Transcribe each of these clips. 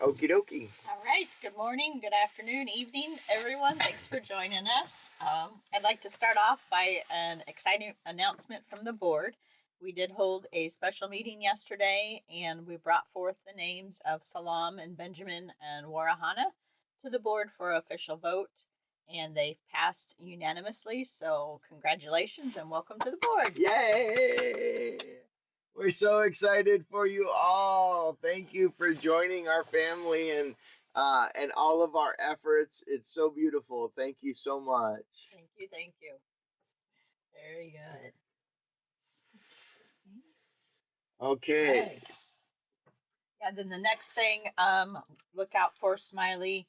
Okie dokie. All right. Good morning, good afternoon, evening, everyone. Thanks for joining us. I'd like to start off by an exciting announcement from the board. We did hold a special meeting yesterday, and we brought forth the names of Salam and Benjamin and Warihana to the board for official vote, and they passed unanimously. So, congratulations and welcome to the board. Yay! We're so excited for you all. Thank you for joining our family and all of our efforts. It's so beautiful. Thank you so much. Thank you. Thank you. Very good. Okay. Okay. Yeah, then the next thing, look out for Smiley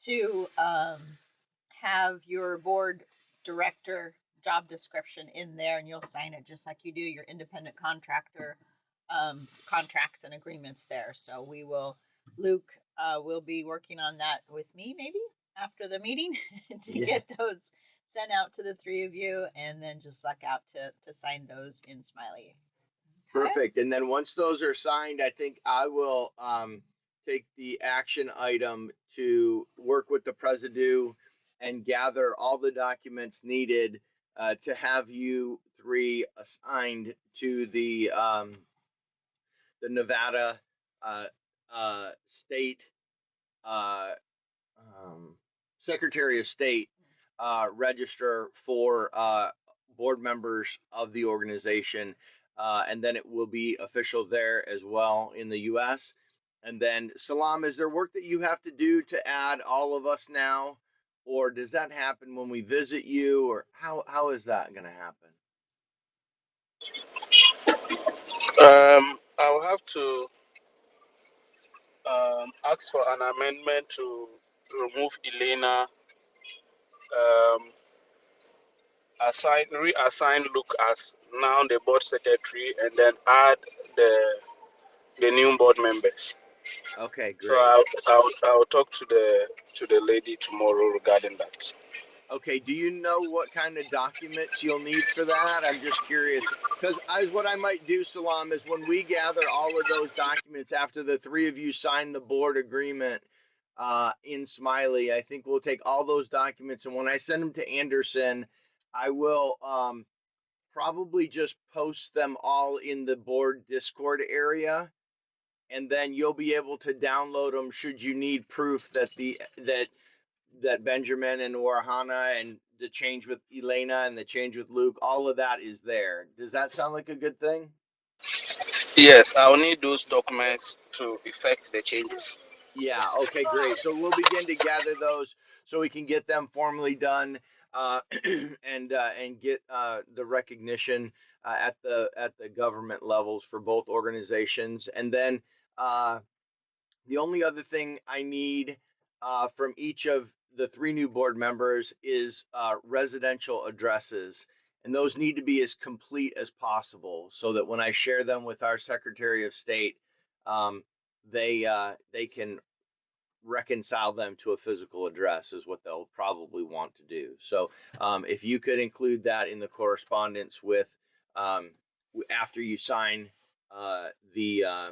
to have your board director job description in there, and you'll sign it just like you do your independent contractor contracts and agreements there. So Luke will be working on that with me maybe after the meeting to Yeah. get those sent out to the three of you, and then just look out to sign those in Smiley. Perfect. And then once those are signed, I think I will take the action item to work with the Presidio and gather all the documents needed to have you three assigned to the Nevada uh, State uh, um, Secretary of State register for board members of the organization, and then it will be official there as well in the U.S. And then, Salam, is there work that you have to do to add all of us now, or does that happen when we visit you, or how is that going to happen? I'll have to ask for an amendment to remove Elaina, um, reassign Luke as now the board secretary, and then add the new board members. Okay, So great. I'll talk to the lady tomorrow regarding that. Okay, do you know what kind of documents you'll need for that? I'm just curious because what I might do, Salam, is when we gather all of those documents after the three of you sign the board agreement in Smiley, I think we'll take all those documents and when I send them to Anderson, I will probably just post them all in the board Discord area, and then you'll be able to download them should you need proof that that Benjamin and Warihana and the change with Elaina and the change with Luke, all of that is there. Does that sound like a good thing? Yes, I'll need those documents to effect the changes. Yeah, okay, great. So we'll begin to gather those so we can get them formally done and get the recognition at the government levels for both organizations. And then the only other thing I need from each of the three new board members is residential addresses. And those need to be as complete as possible so that when I share them with our Secretary of State, um, they can reconcile them to a physical address is what they'll probably want to do. So if you could include that in the correspondence with um, after you sign uh, the uh,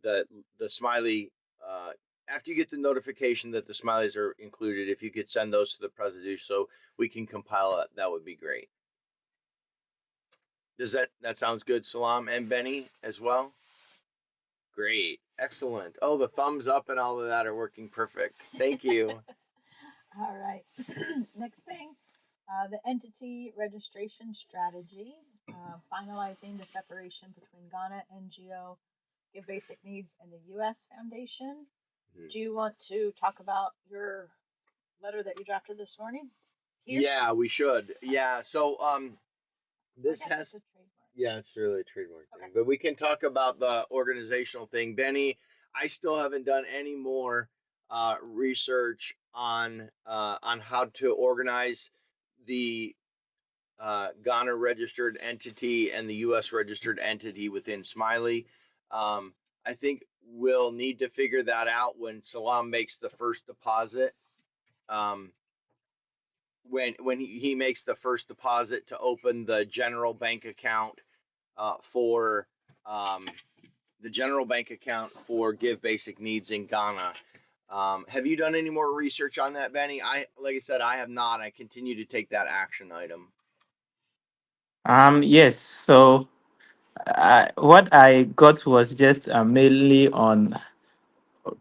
the the smiley after you get the notification that the smileys are included, if you could send those to the president so we can compile it, that would be great. Does that sounds good, Salam and Benny as well? Great, excellent. Oh, the thumbs up and all of that are working perfect. Thank you. All right. Next thing, the entity registration strategy, finalizing the separation between Ghana NGO, Give Basic Needs, and the U.S. Foundation. Do you want to talk about your letter that you drafted this morning here? Yeah, we should. Yeah, so I this guess has it's a trademark. yeah, it's really a trademark thing. Okay. But we can talk about the organizational thing. Benny, I still haven't done any more research on how to organize the Ghana registered entity and the U.S. registered entity within Smiley. I think we'll need to figure that out when Salam makes the first deposit. Um, when he makes the first deposit to open the general bank account for um, the general bank account for Give Basic Needs in Ghana. Have you done any more research on that, Benny? Like I said, I have not. I continue to take that action item. Yes. So what I got was just mainly on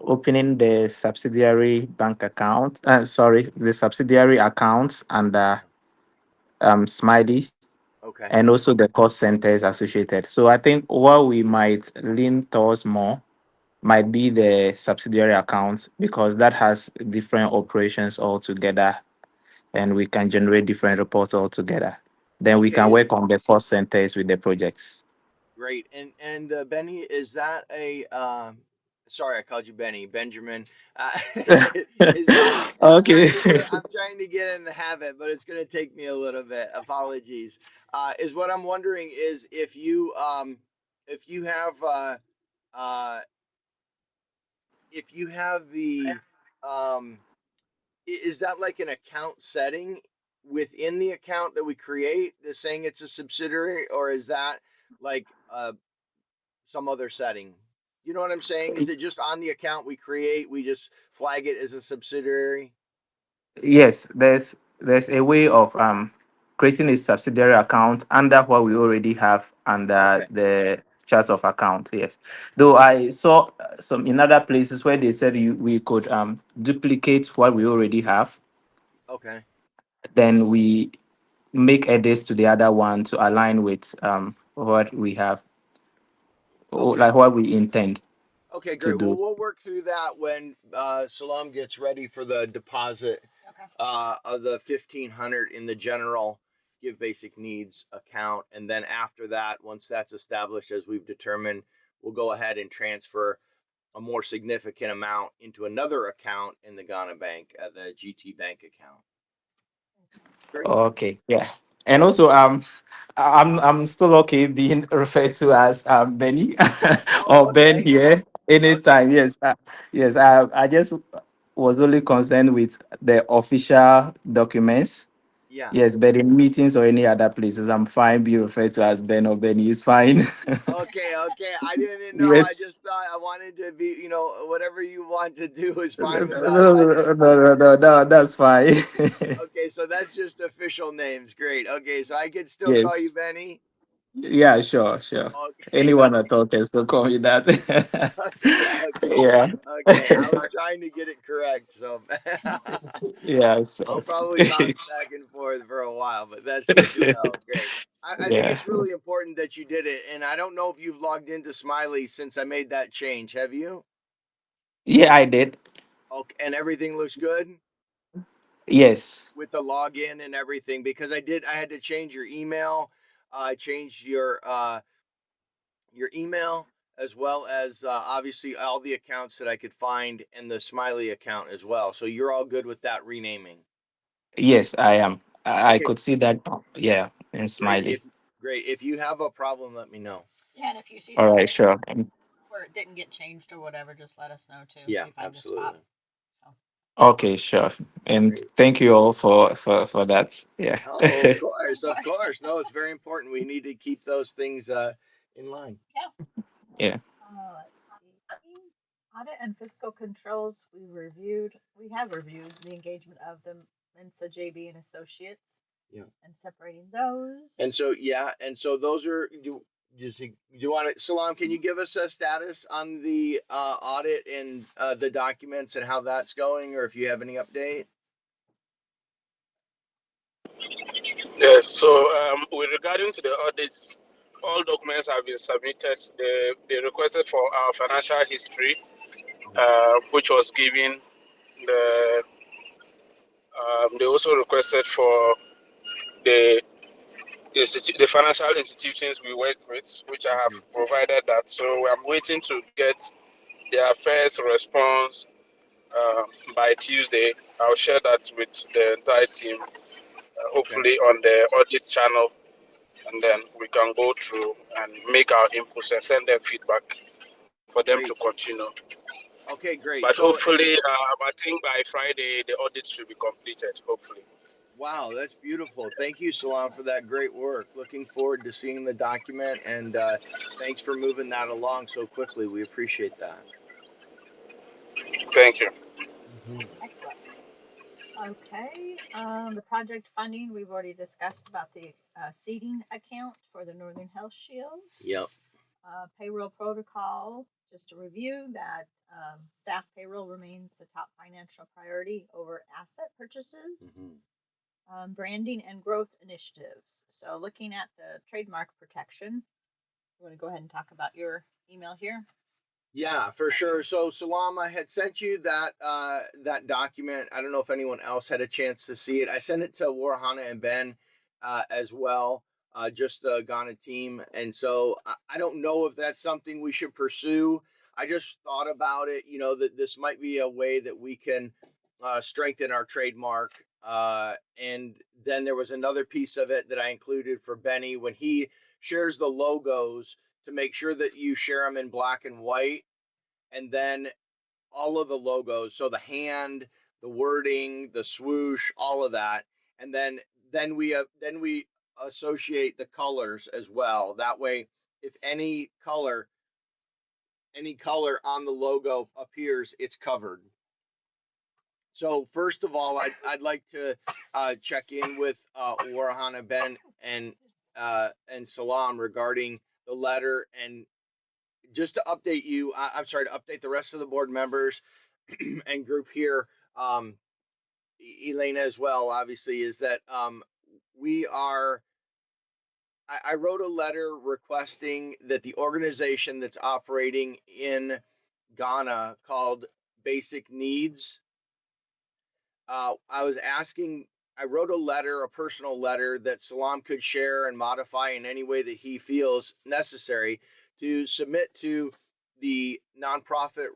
opening the subsidiary bank account. Sorry, the subsidiary accounts under Smiley, Okay. and also the cost centers associated. So I think what we might lean towards more might be the subsidiary accounts, because that has different operations altogether, and we can generate different reports altogether. Then we can Okay. work on the cost centers with the projects. Great. And Benny, is that a sorry, I called you Benny, Benjamin. Uh, is Okay. I'm trying to get in the habit, but it's going to take me a little bit. Apologies. Is what I'm wondering is if you have uh if you have the um is that like an account setting within the account that we create that's saying it's a subsidiary, or is that like some other setting? You know what I'm saying? Is it just on the account we create, we just flag it as a subsidiary? Yes, there's a way of creating a subsidiary account under what we already have under Okay. the chart of account. Yes, though I saw some in other places where they said we could duplicate what we already have, Okay. then we make edits to the other one to align with what we have, Okay. like what we intend Okay, to great. Well, do. we'll work through that when Salam gets ready for the deposit Okay. of the 1,500 in the general Give Basic Needs account, and then after that, once that's established, as we've determined, we'll go ahead and transfer a more significant amount into another account in the Ghana Bank, the GT Bank account. Great. Okay, yeah. And also I'm still okay being referred to as Benny Oh, or Ben okay. here Okay. anytime. Yes. Yes, I just was only concerned with the official documents. Yeah. Yes, but in meetings or any other places, I'm fine being referred to as Ben or Benny is fine. Okay. Okay. I didn't know. I Yes. just thought I wanted to be, whatever you want to do is No, fine with no, us. I no, didn't. no, no, no, that's fine. Okay. So that's just official names. Great. Okay. So I can still call you Yes. Benny. Yeah, sure, sure. Okay. Anyone at all can still call me that. Okay. Okay. Yeah. Okay. I was trying to get it correct. So Yeah, I'll so probably bounce back and forth for a while, but that's good to know. Great. I think yeah. it's really important that you did it. And I don't know if you've logged into Smiley since I made that change. Have you? Yeah, I did. Okay. And everything looks good Yes. with the login and everything because I had to change your email. I changed your email as well as obviously all the accounts that I could find and the Smiley account as well. So you're all good with that renaming. Yes, I am. I Okay, could see that. Yeah, in great. Smiley. If you have a problem, let me know. Yeah, and if you see All something right, sure. where it didn't get changed or whatever, just let us know too if Yeah, you find a spot. absolutely. So, Okay, sure. And Great. thank you all for that. Yeah. Oh, of of course, of course. course. No, it's very important. We need to keep those things in line. Yeah. Yeah. Let's see. Audit and fiscal controls. We have reviewed the engagement of the Mensa JB and Associates Yeah. and separating those. And so yeah, and so those are you want to Salam, can you give us a status on the audit and the documents and how that's going, or if you have any update? Yes, so with regarding to the audits, all documents have been submitted. They requested for our financial history, which was given. The they also requested for the the financial institutions we work with, which I Mm-hmm. have provided that. So I'm waiting to get their first response by Tuesday. I'll share that with the entire team, Okay, hopefully on the audit channel, and then we can go through and make our inputs and send them feedback for them to great. continue. Okay, great. But So hopefully, I think by Friday the audit should be completed. Hopefully. Wow, that's beautiful. Thank you, Salam, for that great work. Looking forward to seeing the document, and thanks for moving that along so quickly. We appreciate that. Thank you. Hmm. Excellent. Okay, the project funding, we've already discussed about the seating account for the Northern Health Shield. Yep. Payroll protocol, just to review that staff payroll remains the top financial priority over asset purchases. Hmm. Branding and growth initiatives. So looking at the trademark protection, you want to go ahead and talk about your email here? Yeah, for sure. So Salama had sent you that document. I don't know if anyone else had a chance to see it. I sent it to Warihana and Ben as well, just the Ghana team. And so I don't know if that's something we should pursue. I just thought about it, that this might be a way that we can strengthen our trademark. And then there was another piece of it that I included for Benny when he shares the logos to make sure that you share them in black and white, and then all of the logos, so the hand, the wording, the swoosh, all of that, and then we associate the colors as well. That way, if any color on the logo appears, it's covered. So first of all, I'd like to check in with Warhana, Ben, and Salam regarding the letter, and just to update you, I'm sorry, to update the rest of the board members and group here, um, Elaina as well, obviously, is that we are. I wrote a letter requesting that the organization that's operating in Ghana called Basic Needs. I was asking. I wrote a letter, a personal letter that Salam could share and modify in any way that he feels necessary to submit to the nonprofit,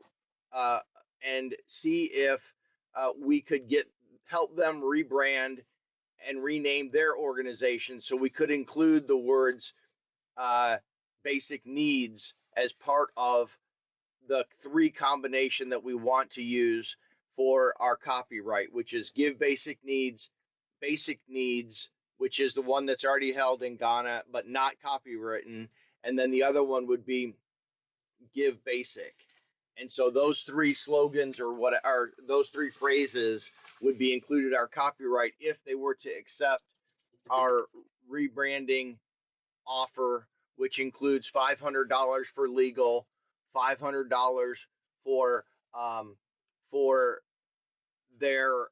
uh, and see if we could help them rebrand and rename their organization so we could include the words uh, basic needs as part of the three combination that we want to use for our copyright, which is give basic needs, which is the one that's already held in Ghana but not copywritten, and then the other one would be give basic. And so those three slogans, or what are those three phrases, would be included our copyright if they were to accept our rebranding offer, which includes $500 for legal, $500 for um, for their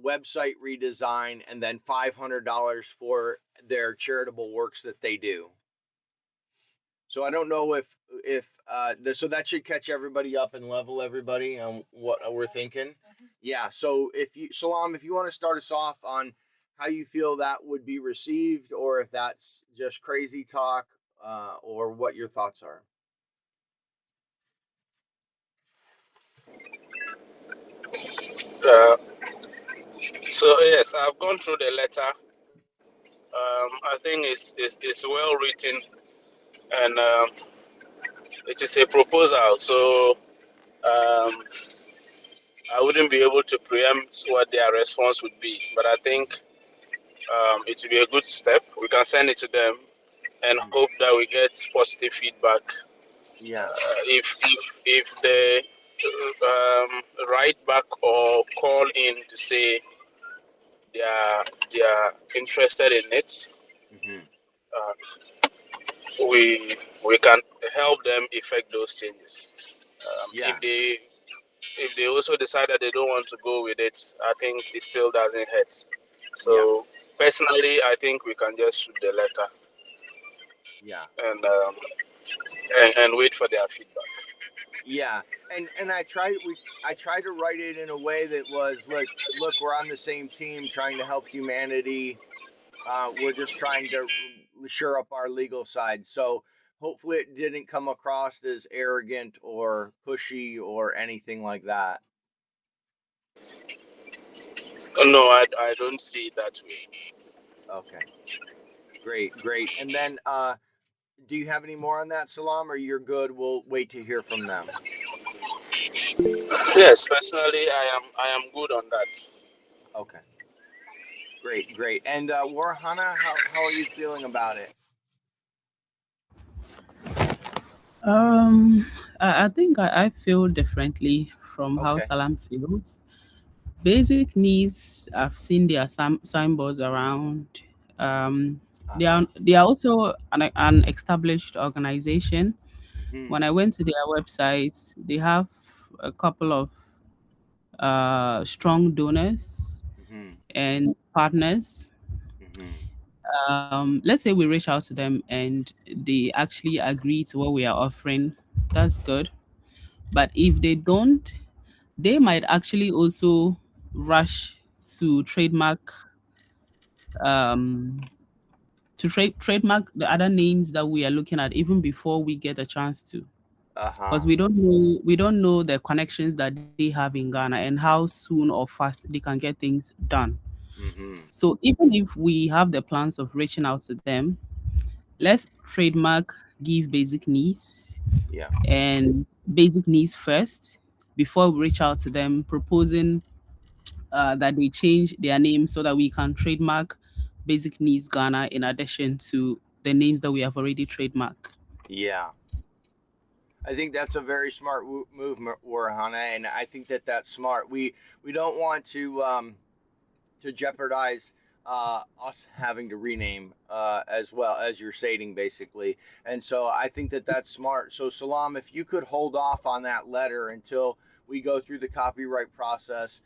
website redesign, and then $500 for their charitable works that they do. So I don't know so that should catch everybody up and level everybody on what we're thinking. Yeah. So if you, Salam, if you want to start us off on how you feel that would be received, or if that's just crazy talk, or what your thoughts are. Uh, so yes, I've gone through the letter. I think it's well written, and it is a proposal. So I wouldn't be able to preempt what their response would be, but I think it would be a good step. We can send it to them and Mhm. hope that we get positive feedback. Yeah. If they write back or call in to say they are interested in it, Hmm. uh, we can help them effect those changes. Yeah. If they also decide that they don't want to go with it, I think it still doesn't hurt. Yeah. So personally, I think we can just shoot the letter Yeah. and and wait for their feedback. Yeah. And I tried to write it in a way that was, look, we're on the same team trying to help humanity. We're just trying to shore up our legal side. So hopefully it didn't come across as arrogant or pushy or anything like that. No, I don't see it that way. Okay, great, great. And then, do you have any more on that, Salam, or you're good? We'll wait to hear from them. Yes, personally, I am good on that. Okay. Great, great. And Warihana, how are you feeling about it? Um, I think I feel differently from how Okay. Salam feels. Basic needs, I've seen their signboards around. They Uh-huh. are also an established organization. Mm-hmm. When I went to their website, they have a couple of strong donors Mm-hmm. and partners. Mm-hmm. Let's say we reach out to them and they actually agree to what we are offering. That's good. But if they don't, they might actually also rush to um trademark the other names that we are looking at even before we get a chance to, Uh-huh. because we don't know the connections that they have in Ghana and how soon or fast they can get things done. Mm-hmm. So even if we have the plans of reaching out to them, let's trademark give basic needs Yeah. and basic needs first before we reach out to them proposing that they change their name so that we can trademark Basic Needs Ghana in addition to the names that we have already trademarked. Yeah. I think that's a very smart move, Warhana, and I think that that's smart. We don't want to jeopardize us having to rename as well as you're stating basically. And so I think that that's smart. So Salam, if you could hold off on that letter until we go through the copyright process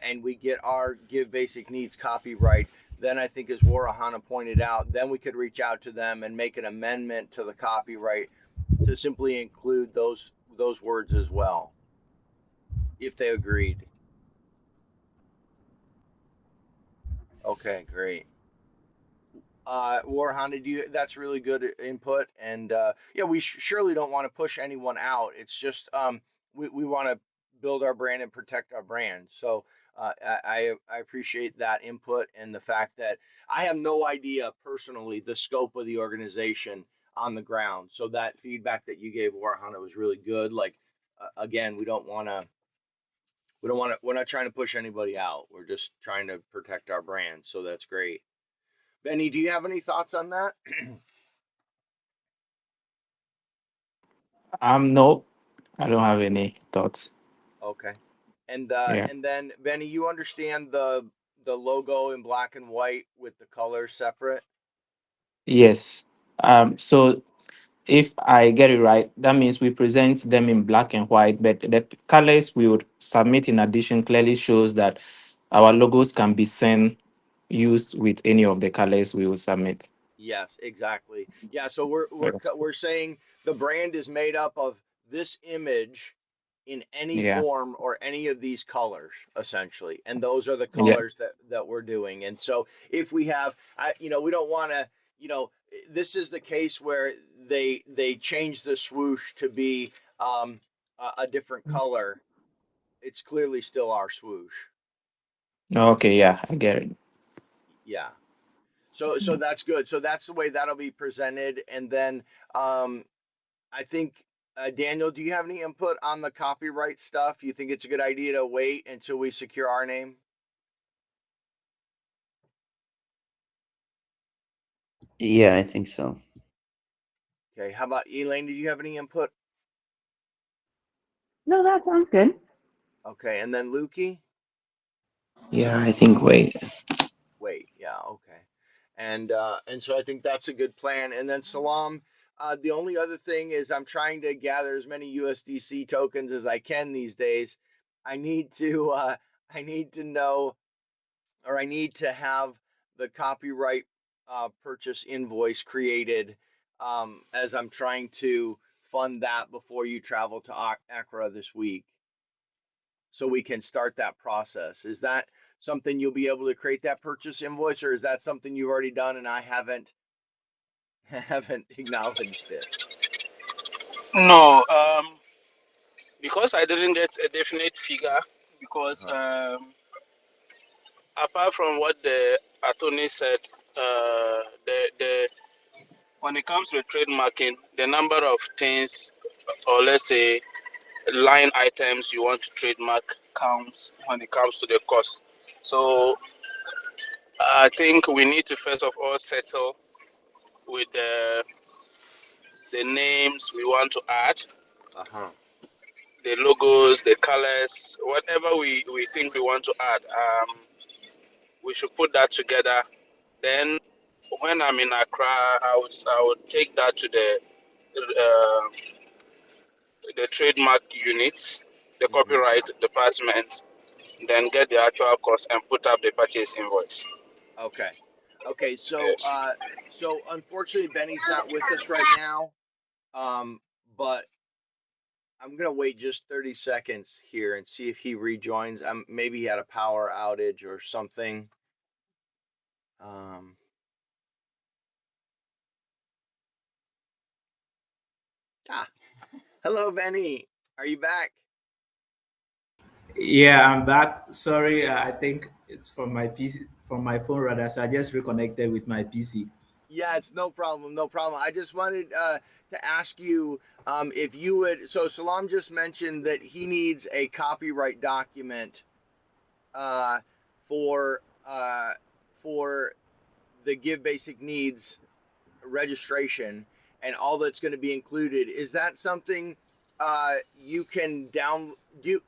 and we get our Give Basic Needs copyright, then I think as Warahana pointed out, then we could reach out to them and make an amendment to the copyright to simply include those words as well, if they agreed. Okay, great. Warhana, do you? That's really good input, and yeah, we surely don't want to push anyone out. It's just we want to build our brand and protect our brand. So I appreciate that input and the fact that I have no idea personally the scope of the organization on the ground. So that feedback that you gave Warhana was really good. Like again, we don't want to we're not trying to push anybody out. We're just trying to protect our brand. So that's great. Benny, do you have any thoughts on that? No, I don't have any thoughts. Okay. Yeah. And then Benny, you understand the logo in black and white with the colors separate? Yes. So if I get it right, that means we present them in black and white, but the colors we would submit in addition clearly shows that our logos can be sent used with any of the colors we will submit. Yes, exactly. Yeah, so we're Yeah. we're we're saying the brand is made up of this image in any Yeah. form or any of these colors essentially, and those are the Yeah. colors that we're doing. And so if we have we don't want to, this is the case where they change the swoosh to be a different color. It's clearly still our swoosh. Okay. Yeah, I get it. Yeah. So that's good. So that's the way that'll be presented. And then um, I think Daniel, do you have any input on the copyright stuff? You think it's a good idea to wait until we secure our name? Yeah, I think so. Okay. How about Elaine? Do you have any input? No, that sounds good. Okay. And then Lukey? Yeah, I think wait. Wait. Yeah. Okay. And so I think that's a good plan. And then Salam, the only other thing is I'm trying to gather as many USDC tokens as I can these days. I need to I need to know or I need to have the copyright purchase invoice created as I'm trying to fund that before you travel to Accra this week, so we can start that process. Is that something you'll be able to create that purchase invoice, or is that something you've already done and I haven't haven't acknowledged it? No, because I didn't get a definite figure, because Uh-huh. apart from what the attorney said, the when it comes to trademarking, the number of things, or let's say line items you want to trademark counts when it comes to the cost. So I think we need to first of all settle with the names we want to add, Uh-huh. the logos, the colors, whatever we think we want to add. We should put that together. Then, when I'm in Accra, I would take that to the trademark unit, the Hmm. copyright department, then get the actual cost and put up the purchase invoice. Okay. Okay. So, Yes. so unfortunately, Benny's not with us right now. But I'm gonna wait just 30 seconds here and see if he rejoins. Maybe he had a power outage or something. Um, ah, hello, Benny. Are you back? Yeah, I'm back. Sorry, I think it's from my PC, from my phone rather. So I just reconnected with my PC. Yeah, it's no problem, no problem. I just wanted to ask you if you would. So Salam just mentioned that he needs a copyright document uh, for uh, for the Give Basic Needs registration and all that's going to be included. Is that something you can do?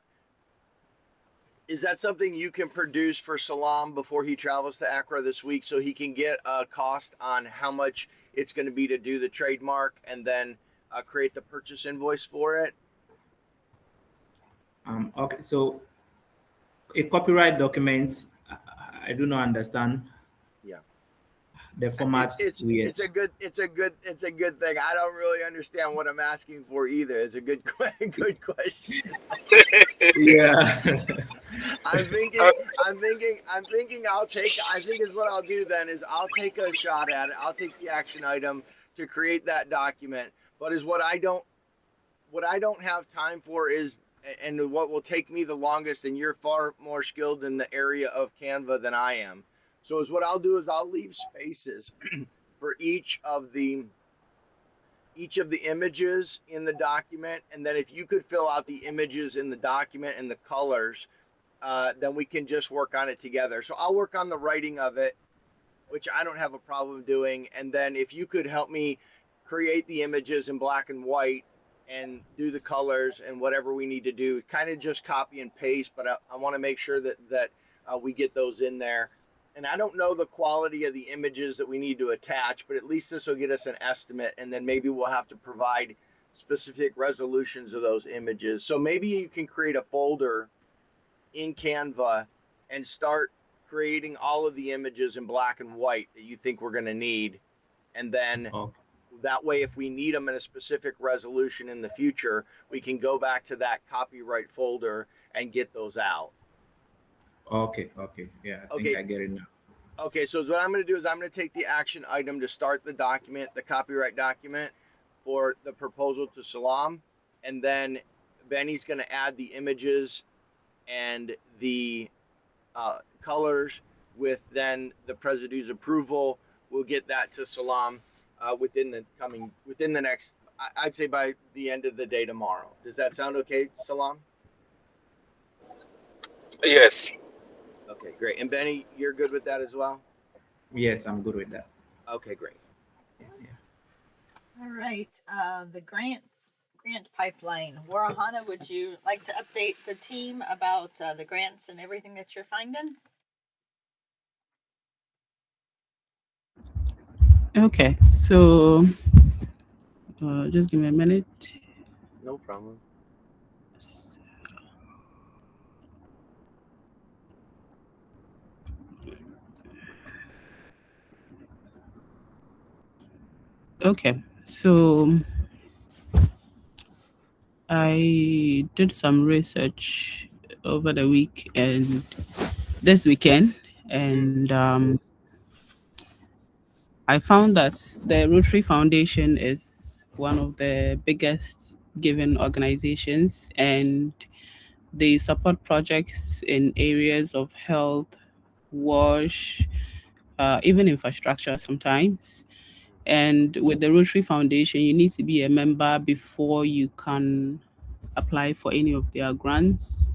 Is that something you can produce for Salam before he travels to Accra this week, so he can get a cost on how much it's going to be to do the trademark and then create the purchase invoice for it? Okay, so a copyright document, I do not understand Yeah. the It's format it's we. it's a good thing. I don't really understand what I'm asking for either. It's a good good question. Yeah. I'm Uh, thinking, I think is what I'll do then is I'll take a shot at it. I'll take the action item to create that document. But is what I don't have time for is, and what will take me the longest, and you're far more skilled in the area of Canva than I am. So is what I'll do is I'll leave spaces for each of the images in the document. And then if you could fill out the images in the document and the colors, then we can just work on it together. So I'll work on the writing of it, which I don't have a problem doing. And then if you could help me create the images in black and white and do the colors and whatever we need to do, kind of just copy and paste. But I want to make sure that we get those in there. And I don't know the quality of the images that we need to attach, but at least this will get us an estimate. And then maybe we'll have to provide specific resolutions of those images. So maybe you can create a folder in Canva and start creating all of the images in black and white that you think we're going to need. And then Okay. that way, if we need them in a specific resolution in the future, we can go back to that copyright folder and get those out. Okay. Okay. Yeah, I think Okay. I get it now. Okay. So what I'm going to do is I'm going to take the action item to start the document, the copyright document for the proposal to Salam. And then Benny's going to add the images and the colors with then the Presidency's approval. We'll get that to Salam within the next, I'd say by the end of the day tomorrow. Does that sound okay, Salam? yes. Okay, great. And Benny, you're good with that as well? Yes, I'm good with that. Okay, great. Yeah. All right, the grant pipeline. Warihana, would you like to update the team about the grants and everything that you're finding? Okay, so just give me a minute. No problem. Okay, so I did some research over the week and this weekend, and I found that the Rotary Foundation is one of the biggest giving organizations, and they support projects in areas of health, wash, even infrastructure sometimes. And with the Rotary Foundation, you need to be a member before you can apply for any of their grants.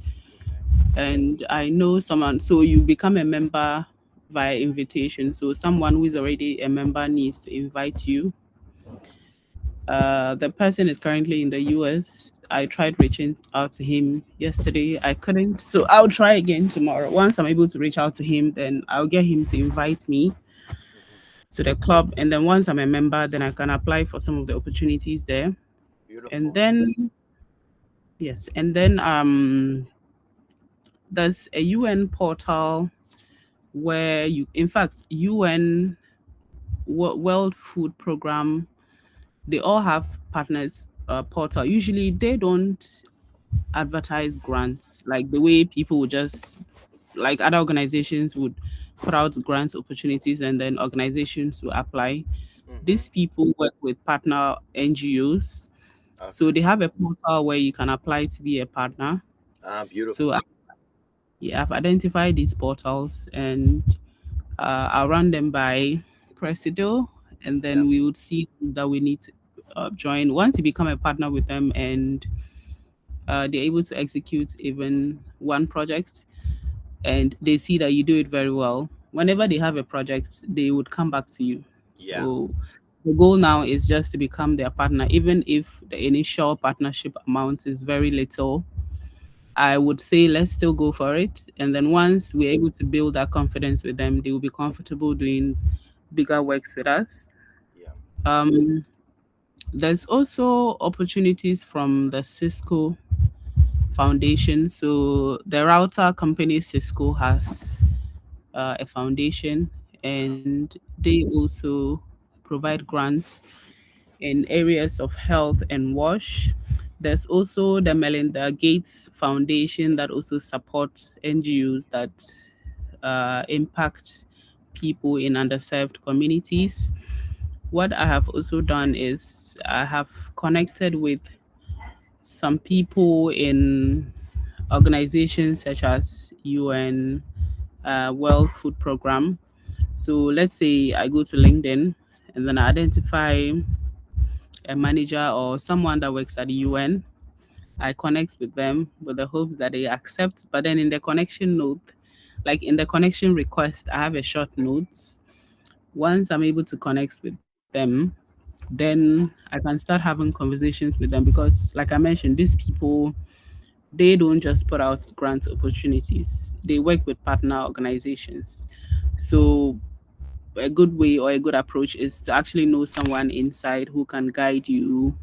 Okay. And I know someone, so you become a member via invitation. So someone who is already a member needs to invite you. The person is currently in the US. I tried reaching out to him yesterday. I couldn't. So I'll try again tomorrow. Once I'm able to reach out to him, then I'll get him to invite me Hmm. to the club. And then once I'm a member, then I can apply for some of the opportunities there. And Beautiful. then yes, and then there's a UN portal where you, in fact, UN World Food Program, they all have partners portal. Usually they don't advertise grants like the way people would just, like other organizations would put out grants opportunities and then organizations will apply. Hmm. These people work with partner NGOs. So Okay. they have a portal where you can apply to be a partner. Ah, So beautiful. yeah, I've identified these portals and I'll run them by Presido, and Yeah. then we would see those that we need to join. Once you become a partner with them and they're able to execute even one project and they see that you do it very well, whenever they have a project, they would come back to you. Yeah. So the goal now is just to become their partner, even if the initial partnership amount is very little. I would say let's still go for it. And then once we're able to build that confidence with them, they will be comfortable doing bigger works with us. Yeah. Um, there's also opportunities from the Cisco Foundation. So the router company Cisco has a foundation, Uh-huh. and they also provide grants in areas of health and wash. There's also the Melinda Gates Foundation that also supports NGOs that impact people in underserved communities. What I have also done is I have connected with some people in organizations such as UN World Food Program. So let's say I go to LinkedIn and then I identify a manager or someone that works at the UN. I connect with them with the hopes that they accept. But then in the connection note, like in the connection request, I have a short note. Once I'm able to connect with them, then I can start having conversations with them because, like I mentioned, these people, they don't just put out grant opportunities, they work with partner organizations. So a good way or a good approach is to actually know someone inside who can guide you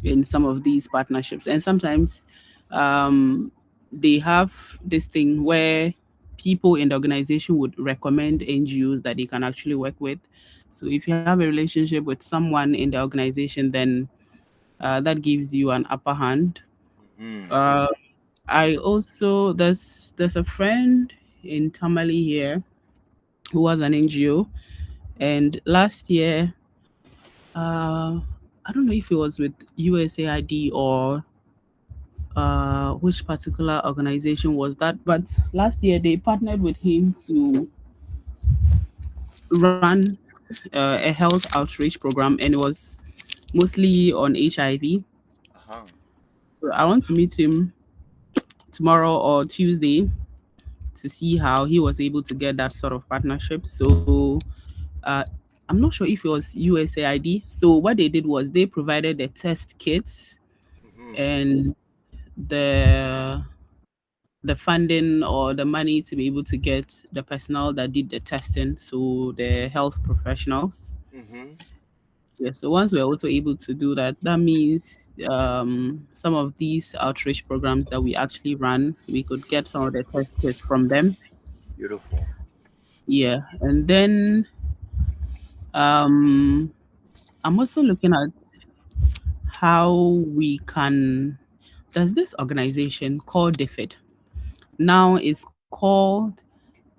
in some of these partnerships. And sometimes um, they have this thing where people in the organization would recommend NGOs that they can actually work with. So if you have a relationship with someone in the organization, then that gives you an upper hand. Hmm. Uh, I also there's a friend in Tamale here who was an NGO, and last year, I don't know if it was with USAID or which particular organization was that, but last year they partnered with him to run a health outreach program, and it was mostly on HIV. Uh-huh. So I want to meet him tomorrow or Tuesday to see how he was able to get that sort of partnership. So uh, I'm not sure if it was USAID. So what they did was they provided the test kits Hmm. and the the funding or the money to be able to get the personnel that did the testing, so the health professionals. Hmm. Yeah, so once we're also able to do that, that means some of these outreach programs that we actually run, we could get some of the test kits from them. Beautiful. Yeah, and then um, I'm also looking at how we can. There's this organization called DFID. Now it's called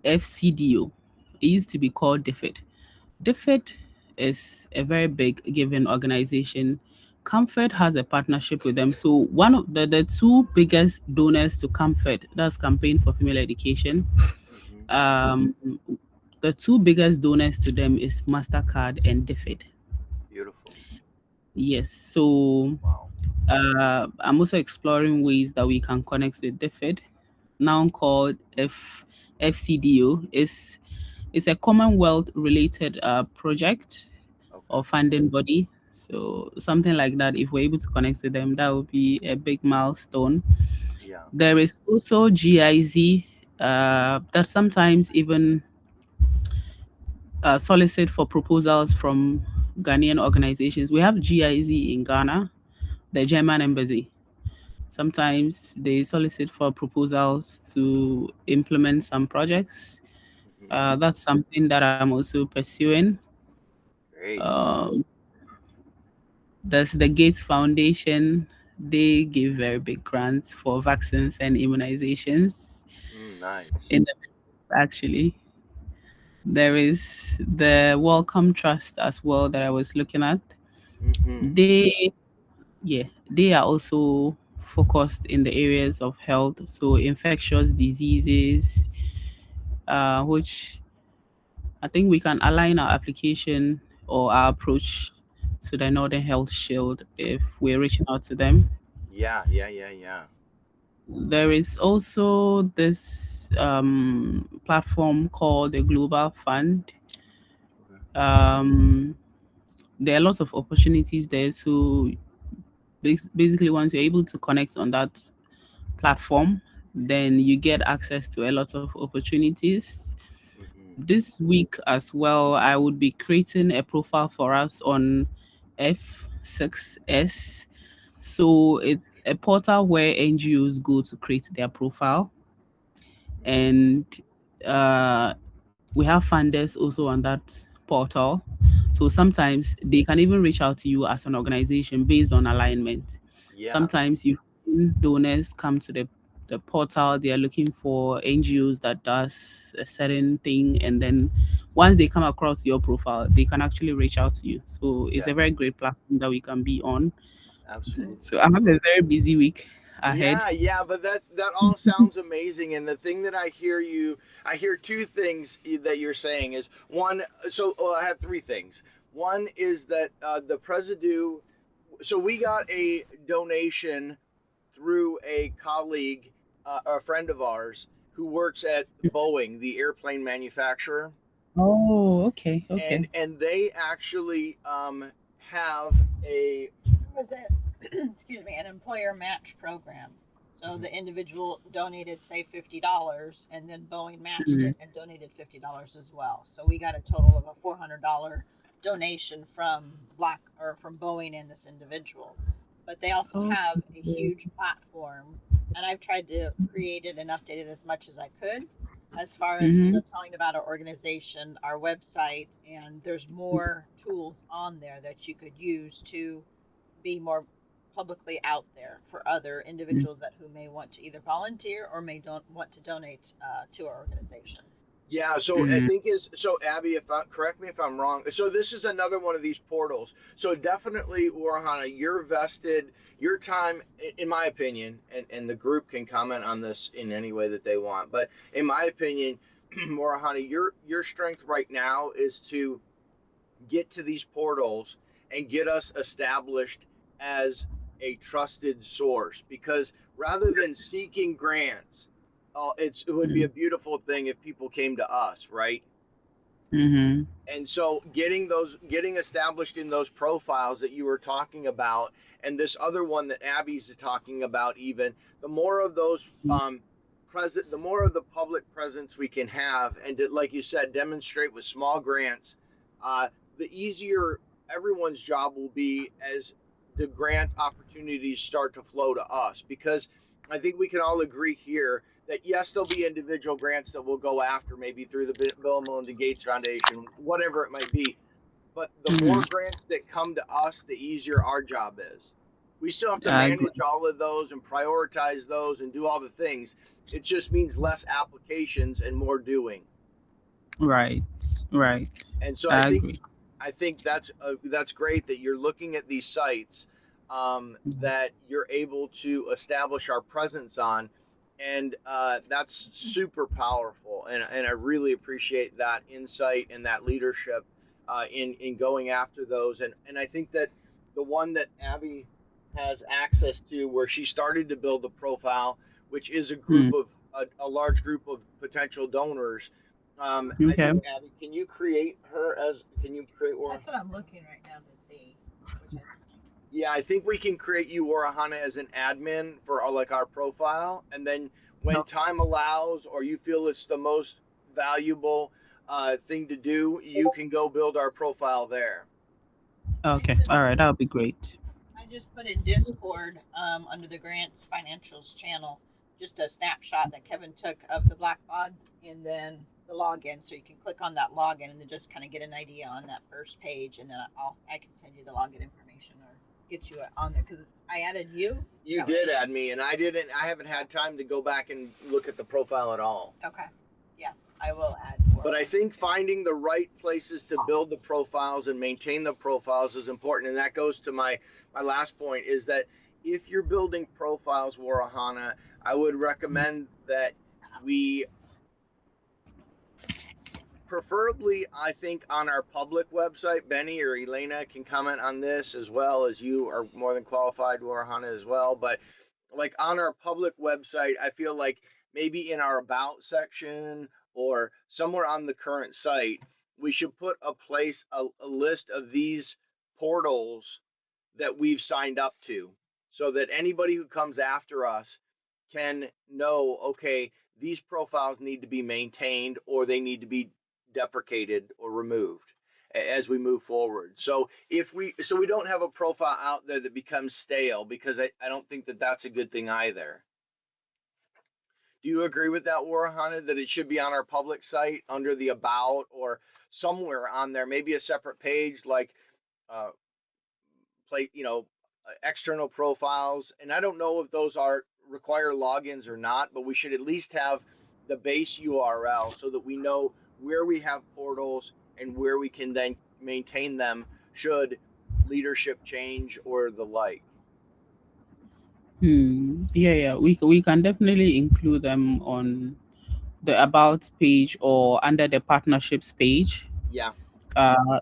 FCDO. It used to be called DFID. DFID is a very big giving organization. Comfort has a partnership with them. So one of the two biggest donors to Comfort, that's Campaign for Female Education. Hmm. Um, the two biggest donors to them is Mastercard and DFID. Beautiful. Yes. So Wow. I'm also exploring ways that we can connect with DFID, now called FCDO. it's a Commonwealth related project Okay. or funding body. So something like that, if we're able to connect to them, that would be a big milestone. Yeah. There is also GIZ that sometimes even solicit for proposals from Ghanaian organizations. We have GIZ in Ghana, the German embassy. Sometimes they solicit for proposals to implement some projects. Hmm. That's something that I'm also pursuing. Great. Um, there's the Gates Foundation. They give very big grants for vaccines and immunizations. Nice. In the actually, there is the Wellcome Trust as well that I was looking at. Hmm. They, yeah, they are also focused in the areas of health, so infectious diseases, which I think we can align our application or our approach to the Northern Health Shield if we're reaching out to them. Yeah, yeah, yeah, yeah. There is also this platform called the Global Fund. Okay. Um, there are lots of opportunities there. So basically, once you're able to connect on that platform, then you get access to a lot of opportunities. Hmm. This week as well, I would be creating a profile for us on F6S. So it's a portal where NGOs go to create their profile, Hmm. and uh, we have funders also on that portal. So sometimes they can even reach out to you as an organization based on alignment. Yeah. Sometimes you find donors come to the portal, they are looking for NGOs that does a certain thing, and then once they come across your profile, they can actually reach out to you. So it's Yeah. a very great platform that we can be on. Absolutely. So I have a very busy week ahead. Yeah, yeah, but that all sounds amazing. And the thing that I hear two things that you're saying is one. So I have three things. One is that the Presidio. So we got a donation through a colleague, a friend of ours who works at Boeing, the airplane manufacturer, Oh, okay, okay. and they actually have a. Was it, excuse me, an employer match program? So the individual donated, say, $50, and then Boeing matched Mhm. it and donated $50 as well. So we got a total of a $400 donation from from Boeing and this individual. But they also have a Okay. huge platform, and I've tried to create it and update it as much as I could, as far as Mm-hmm. telling about our organization, our website, and there's more tools on there that you could use to be more publicly out there for other individuals that who may want to either volunteer or may don't want to donate to our organization. Yeah, so I Mm-hmm. think is so Abbie, if I correct me if I'm wrong. So this is another one of these portals. So definitely, Warihana, you're vested your time, in my opinion, and the group can comment on this in any way that they want. But in my opinion, Warihana, your strength right now is to get to these portals and get us established as a trusted source. Because rather than seeking grants, it would be a beautiful thing if people came to us, right? Mm-hmm. And so getting established in those profiles that you were talking about, and this other one that Abbie's talking about, even the more of those present, the more of the public presence we can have, and to, like you said, demonstrate with small grants, uh, the easier everyone's job will be as the grant opportunities start to flow to us. Because I think we can all agree here that yes, there'll be individual grants that we'll go after, maybe through the Bill and Melinda Gates Foundation, whatever it might be. But the more Mm-hmm. grants that come to us, the easier our job is. We still have to I agree. manage all of those and prioritize those and do all the things. It just means less applications and more doing. Right. Right. And so I agree. I think that's great that you're looking at these sites that you're able to establish our presence on, and that's super powerful. And I really appreciate that insight and that leadership in going after those. And I think that the one that Abbie has access to, where she started to build a profile, which is a Mm. group of a large group of potential donors, I Okay. think Abby, can you create her as? Can you create Warahana? That's what I'm looking right now to see, which I Yeah, I think we can create you Warahana as an admin for like our profile, and then when No. time allows, or you feel it's the most valuable thing to do, you can go build our profile there. I Okay. just All right. That would be great. I just put in Discord under the grants financials channel just a snapshot that Kevin took of the Blackbaud and then the login. So you can click on that login and then just kind of get an idea on that first page, and then I can send you the login information or get you on there because I added you. Is You that what did you add me, and I didn't. I haven't had time to go back and look at the profile at all. said? Okay. Yeah, I will add But I Warren. think finding the right places to build the profiles and maintain the profiles is important, and that goes to my last point: is that if you're building profiles, Warahana, I would recommend that we preferably, I think, on our public website. Benny or Elaina can comment on this as well, as you are more than qualified, Warahana, as well. But like on our public website, I feel like maybe in our about section or somewhere on the current site, we should put a list of these portals that we've signed up to, so that anybody who comes after us can know, okay, these profiles need to be maintained or they need to be deprecated or removed as we move forward. So so we don't have a profile out there that becomes stale, because I don't think that that's a good thing either. Do you agree with that, Warahana, that it should be on our public site under the about or somewhere on there, maybe a separate page like uh, play, external profiles. And I don't know if those are require logins or not, but we should at least have the base URL so that we know where we have portals and where we can then maintain them should leadership change or the like. Yeah, yeah. We can definitely include them on the about page or under the partnerships page. Yeah,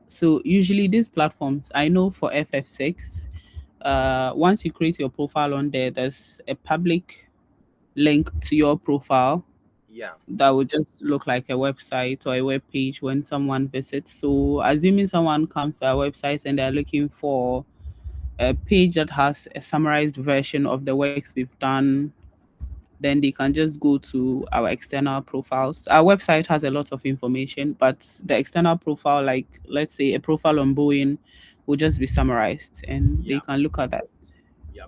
So usually these platforms, I know for FF6, once you create your profile on there, there's a public link to your profile yeah, that would just look like a website or a web page when someone visits. So assuming someone comes to our website and they're looking for a page that has a summarized version of the works we've done, then they can just go to our external profiles. Our website has a lot of information, but the external profile, like let's say a profile on Boeing, will just be summarized and they yeah, can look at that. yeah.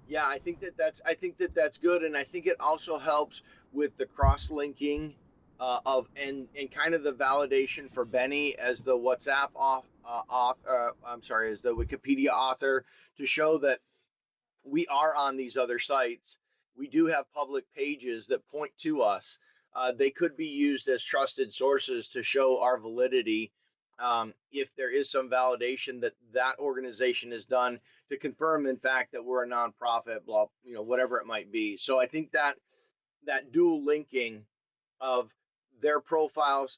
Yeah, I think that that's good, and I think it also helps with the cross linking of and kind of the validation for Benny as the WhatsApp I'm sorry, as the Wikipedia author, to show that we are on these other sites. We do have public pages that point to us. They could be used as trusted sources to show our validity, if there is some validation that that organization has done to confirm, in fact, that we're a nonprofit, blah, whatever it might be. So I think that that dual linking of their profiles,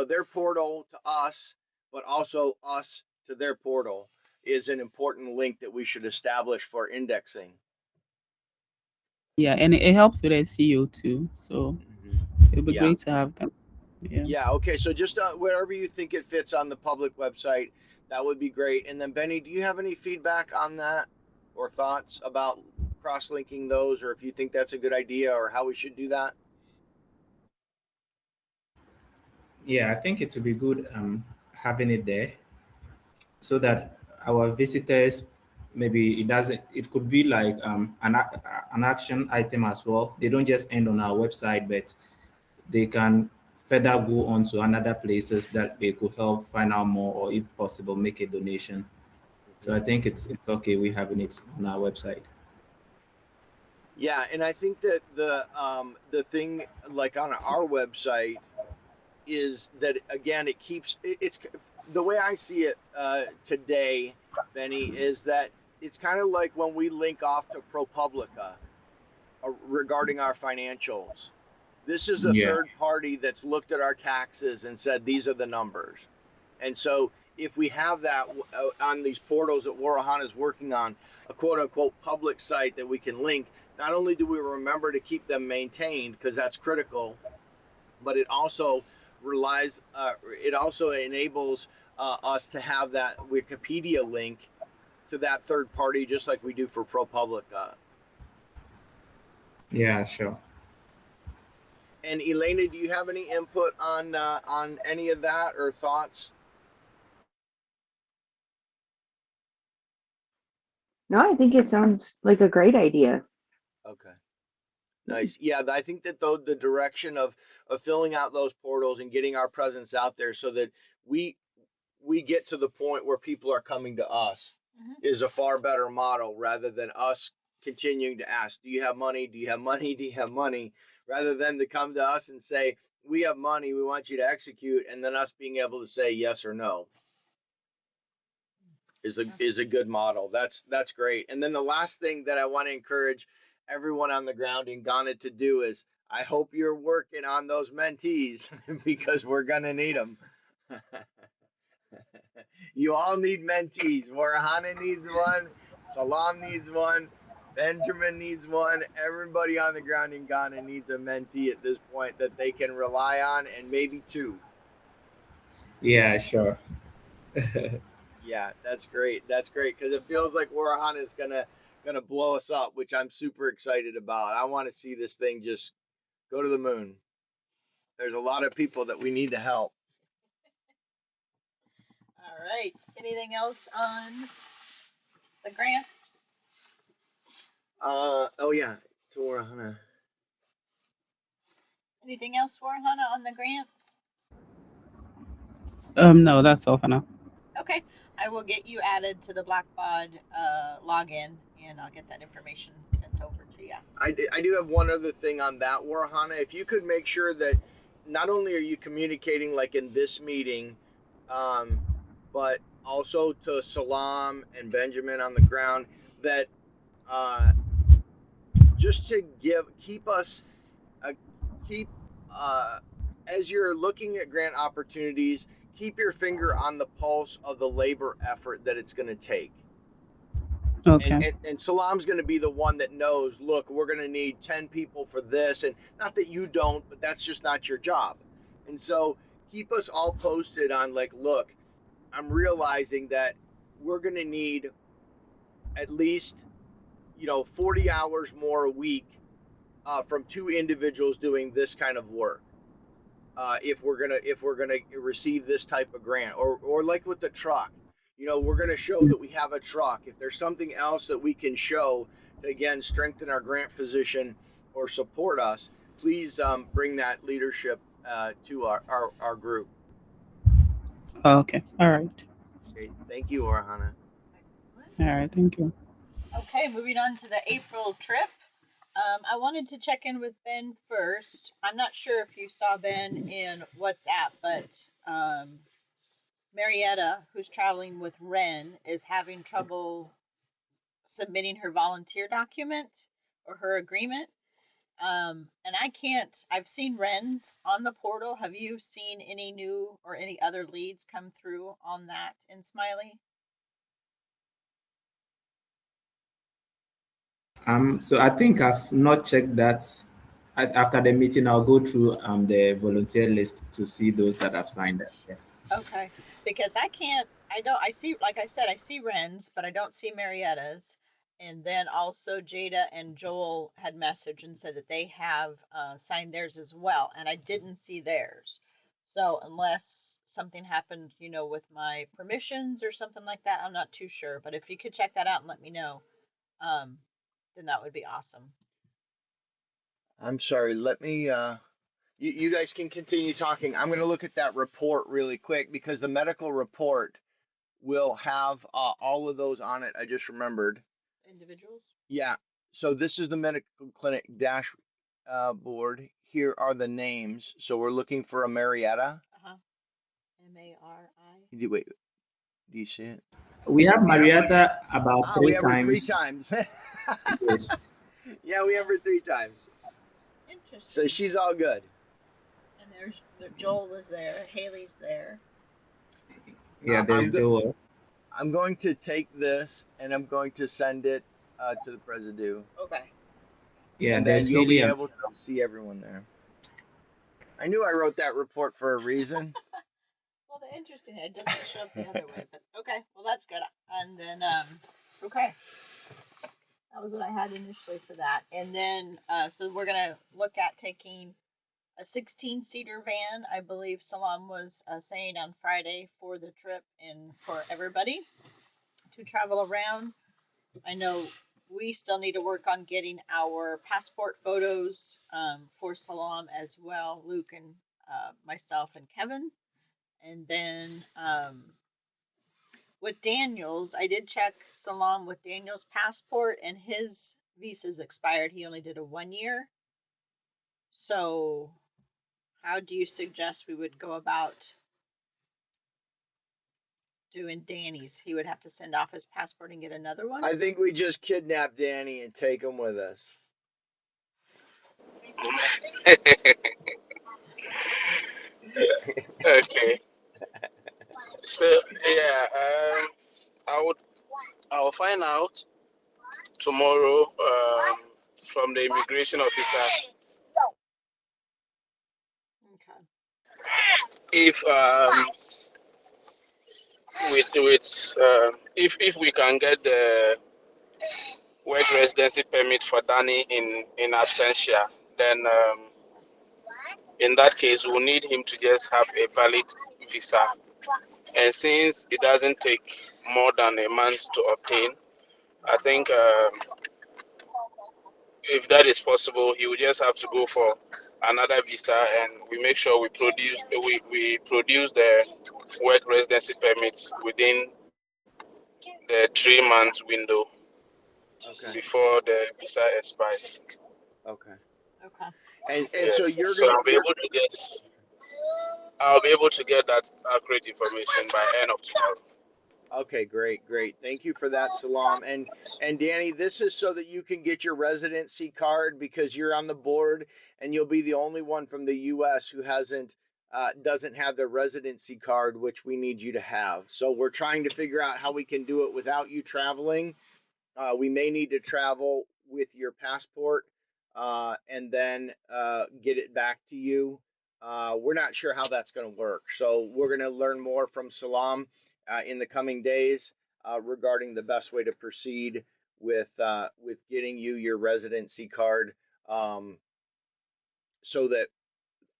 their portal to us, but also us to their portal, is an important link that we should establish for indexing. Yeah, and it helps with SEO too. So Mhm. it'll be Yeah. great to have them. Yeah. Yeah. Okay. So just wherever you think it fits on the public website, that would be great. And then, Benny, do you have any feedback on that or thoughts about cross linking those, or if you think that's a good idea or how we should do that? Yeah, I think it would be good having it there so that our visitors, maybe it could be like an action item as well. They don't just end on our website, but they can further go on to another places that they could help find out more, or if possible make a donation. So I Mhm. think it's okay we having it on our website. Yeah, and I think that the thing like on our website is that, again, it's the way I see it today, Benny, is that it's kind of like when we link off to ProPublica regarding our financials. This is a Yeah. third party that's looked at our taxes and said these are the numbers. And so if we have that on these portals that Warahana is working on, a quote unquote public site that we can link, not only do we remember to keep them maintained because that's critical, but it also relies. It also enables us to have that Wikipedia link to that third party, just like we do for ProPublica. Yeah, sure. And Elaina, do you have any input on any of that or thoughts? No, I think it sounds like a great idea. Okay. Nice. Yeah, I think that though the direction of filling out those portals and getting our presence out there so that we get to the point where people are coming to us is a far better model rather than us continuing to ask, do you have money? Do you have money? Do you have money? Rather than to come to us and say, we have money, we want you to execute, and then us being able to say yes or no is a good model. That's great. And then the last thing that I want to encourage everyone on the ground in Ghana to do is I hope you're working on those mentees because we're gonna need them. You all need mentees. Warihana needs one. Salam needs one. Benjamin needs one. Everybody on the ground in Ghana needs a mentee at this point that they can rely on, and maybe two. Yeah, sure. Yeah, that's great. That's great because it feels like Warihana is gonna blow us up, which I'm super excited about. I want to see this thing just go to the moon. There's a lot of people that we need to help. All right. Anything else on the grants? Oh yeah, to Warihana. Anything else, Warhana, on the grants? No, that's all for now. Okay. I will get you added to the Blackbaud login, and I'll get that information sent over to you. I do have one other thing on that, Warhana. If you could make sure that not only are you communicating like in this meeting, but also to Salam and Benjamin on the ground, that just to keep us keep as you're looking at grant opportunities, keep your finger on the pulse of the labor effort that it's going to take. Okay. And Salam's going to be the one that knows, look, we're going to need 10 people for this. And not that you don't, but that's just not your job. And so keep us all posted on like, look, I'm realizing that we're going to need at least, 40 hours more a week from two individuals doing this kind of work. If we're gonna receive this type of grant, or like with the truck, we're gonna show that we have a truck. If there's something else that we can show to again strengthen our grant position or support us, please bring that leadership to our group. Okay. All right. Okay, thank you, Warihana. All right. Thank you. Okay, moving on to the April trip. I wanted to check in with Ben first. I'm not sure if you saw Ben in WhatsApp, but Marietta, who's traveling with Ren, is having trouble submitting her volunteer document or her agreement. And I've seen Ren's on the portal. Have you seen any new or any other leads come through on that in Smiley? So I think I've not checked that. After the meeting, I'll go through the volunteer list to see those that have signed up. Yeah. Okay, because I see, like I said, I see Ren's, but I don't see Marietta's. And then also Jada and Joel had messaged and said that they have signed theirs as well, and I didn't see theirs. So unless something happened, with my permissions or something like that, I'm not too sure. But if you could check that out and let me know, then that would be awesome. I'm sorry. Let me. You guys can continue talking. I'm going to look at that report really quick because the medical report will have all of those on it. I just remembered. Individuals? Yeah. So this is the medical clinic dashboard. Here are the names. So we're looking for a Marietta. Uh-huh. Mari. Wait, do you see it? We have Marietta about We three have her 3 times. times. Yes. Yeah, we have her 3 times. Interesting. So she's all good. And there's Joel was there. Haley's there. Yeah, there's Joel. I'm going to take this and I'm going to send it to the Presidio. Okay. Yeah, And there's then you'll Haley be and able to see everyone there. I knew I wrote that report for a reason. Well, the interesting, it doesn't show up the other way, but okay, well, that's good. And then, okay, that was what I had initially for that. And then, so we're going to look at taking a 16-seater van, I believe Salam was saying on Friday for the trip and for everybody to travel around. I know we still need to work on getting our passport photos for Salam as well, Luke and myself and Kevin. And then with Daniel's, I did check Salam with Daniel's passport, and his visa's expired. He only did a 1 year. So how do you suggest we would go about doing Danny's? He would have to send off his passport and get another one? I think we just kidnap Danny and take him with us. Okay. So yeah, I'll find out tomorrow from the immigration officer Okay. if if we can get the work residency permit for Danny in absentia, then in that case we'll need him to just have a valid visa. And since it doesn't take more than a month to obtain, I think if that is possible, he will just have to go for another visa, and we make sure we produce the work residency permits within the 3 month window Okay. before the visa expires. Okay. Okay. And Yes. so you're So gonna I'll be able to get that accurate information by end of tomorrow. Okay, great, great. Thank you for that, Salam. And Danny, this is so that you can get your residency card because you're on the board and you'll be the only one from the US who doesn't have the residency card, which we need you to have. So we're trying to figure out how we can do it without you traveling. We may need to travel with your passport and then get it back to you. We're not sure how that's going to work. So we're going to learn more from Salam in the coming days regarding the best way to proceed with getting you your residency card, so that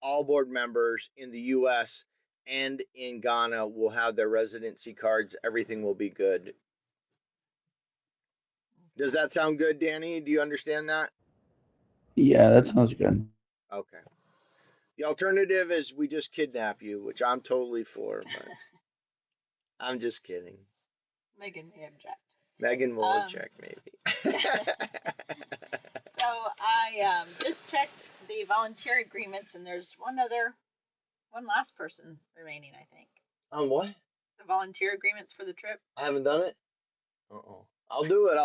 all board members in the U.S. and in Ghana will have their residency cards. Everything will be good. Does that sound good, Danny? Do you understand that? Yeah, that sounds good. Okay. The alternative is we just kidnap you, which I'm totally for, but I'm just kidding. Megan may object. Megan will object, maybe. So I just checked the volunteer agreements, and there's one last person remaining, I think. On what? The volunteer agreements for the trip. I haven't done it? Uh-oh. I'll do it.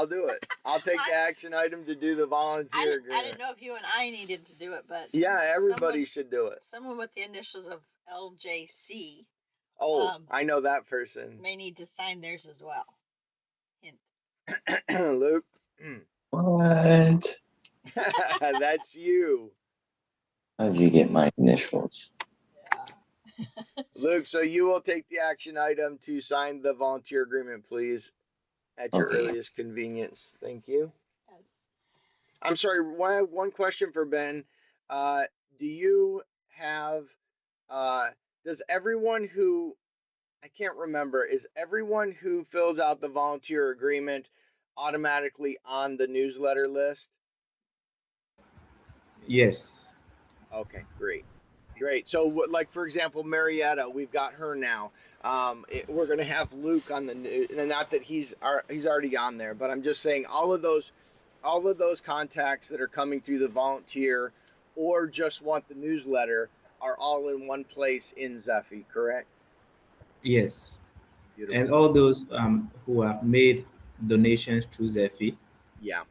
I'll take the action item to do the volunteer agreement. I didn't know if you and I needed to do it, but yeah, everybody should do it. Someone with the initials of LJC. Oh, I know that person. May need to sign theirs as well. Hint. Luke. What? That's you. How'd you get my initials? Yeah. Luke, so you will take the action item to sign the volunteer agreement, please, at your earliest convenience. Thank you. Yes. I'm sorry, one question for Ben. Do you have, does everyone who, I can't remember, is everyone who fills out the volunteer agreement automatically on the newsletter list? Yes. Okay, great. Great. So, like for example, Marietta, we've got her now. We're going to have Luke on the new, not that he's already on there, but I'm just saying all of those contacts that are coming through the volunteer or just want the newsletter are all in one place in Zephy, correct? Yes. Beautiful. And all those who have made donations through Zephy, yeah,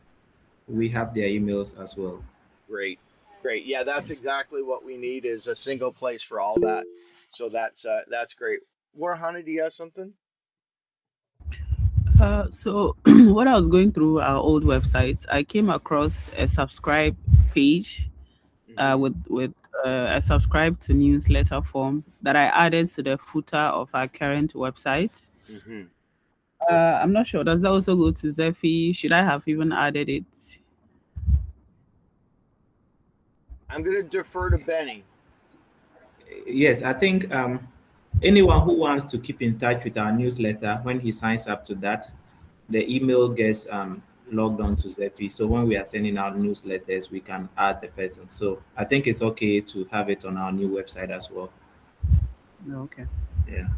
we have their emails as well. Great. Great. Yeah, that's exactly what we need is a single place for all that. So that's great. Warihana, do you have something? So when I was going through our old websites, I came across a subscribe page with a subscribe to newsletter form that I added to the footer of our current website. Mm-hmm. I'm not sure. Does that also go to Zephy? Should I have even added it? I'm going to defer to Benny. Yes, I think anyone who wants to keep in touch with our newsletter, when he signs up to that, the email gets logged on to Zephy. So when we are sending out newsletters, we can add the person. So I think it's okay to have it on our new website as well. Okay. Yeah.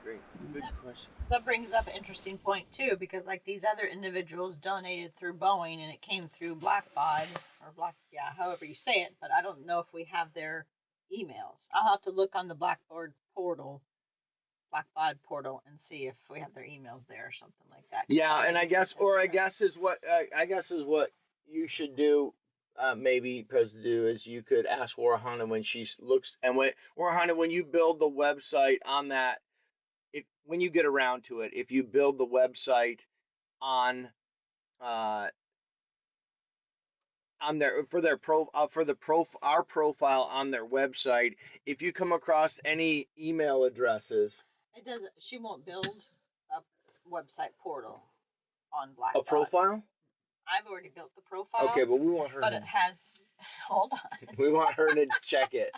Great. Good question. That brings up an interesting point too, because like these other individuals donated through Boeing and it came through Blackbaud or yeah, however you say it, but I don't know if we have their emails. I'll have to look on the Blackbaud portal and see if we have their emails there or something like that. Yeah, and I guess is what you should do. Maybe President do is you could ask Warihana when she looks and when Warihana when you build the website on that, if when you get around to it, if you build the website on uh on their for their our profile on their website, if you come across any email addresses, it doesn't. She won't build a website portal on a Blackbaud. profile. I've already built the profile. Okay, but we want her. But it has. Hold on. We want her to check it.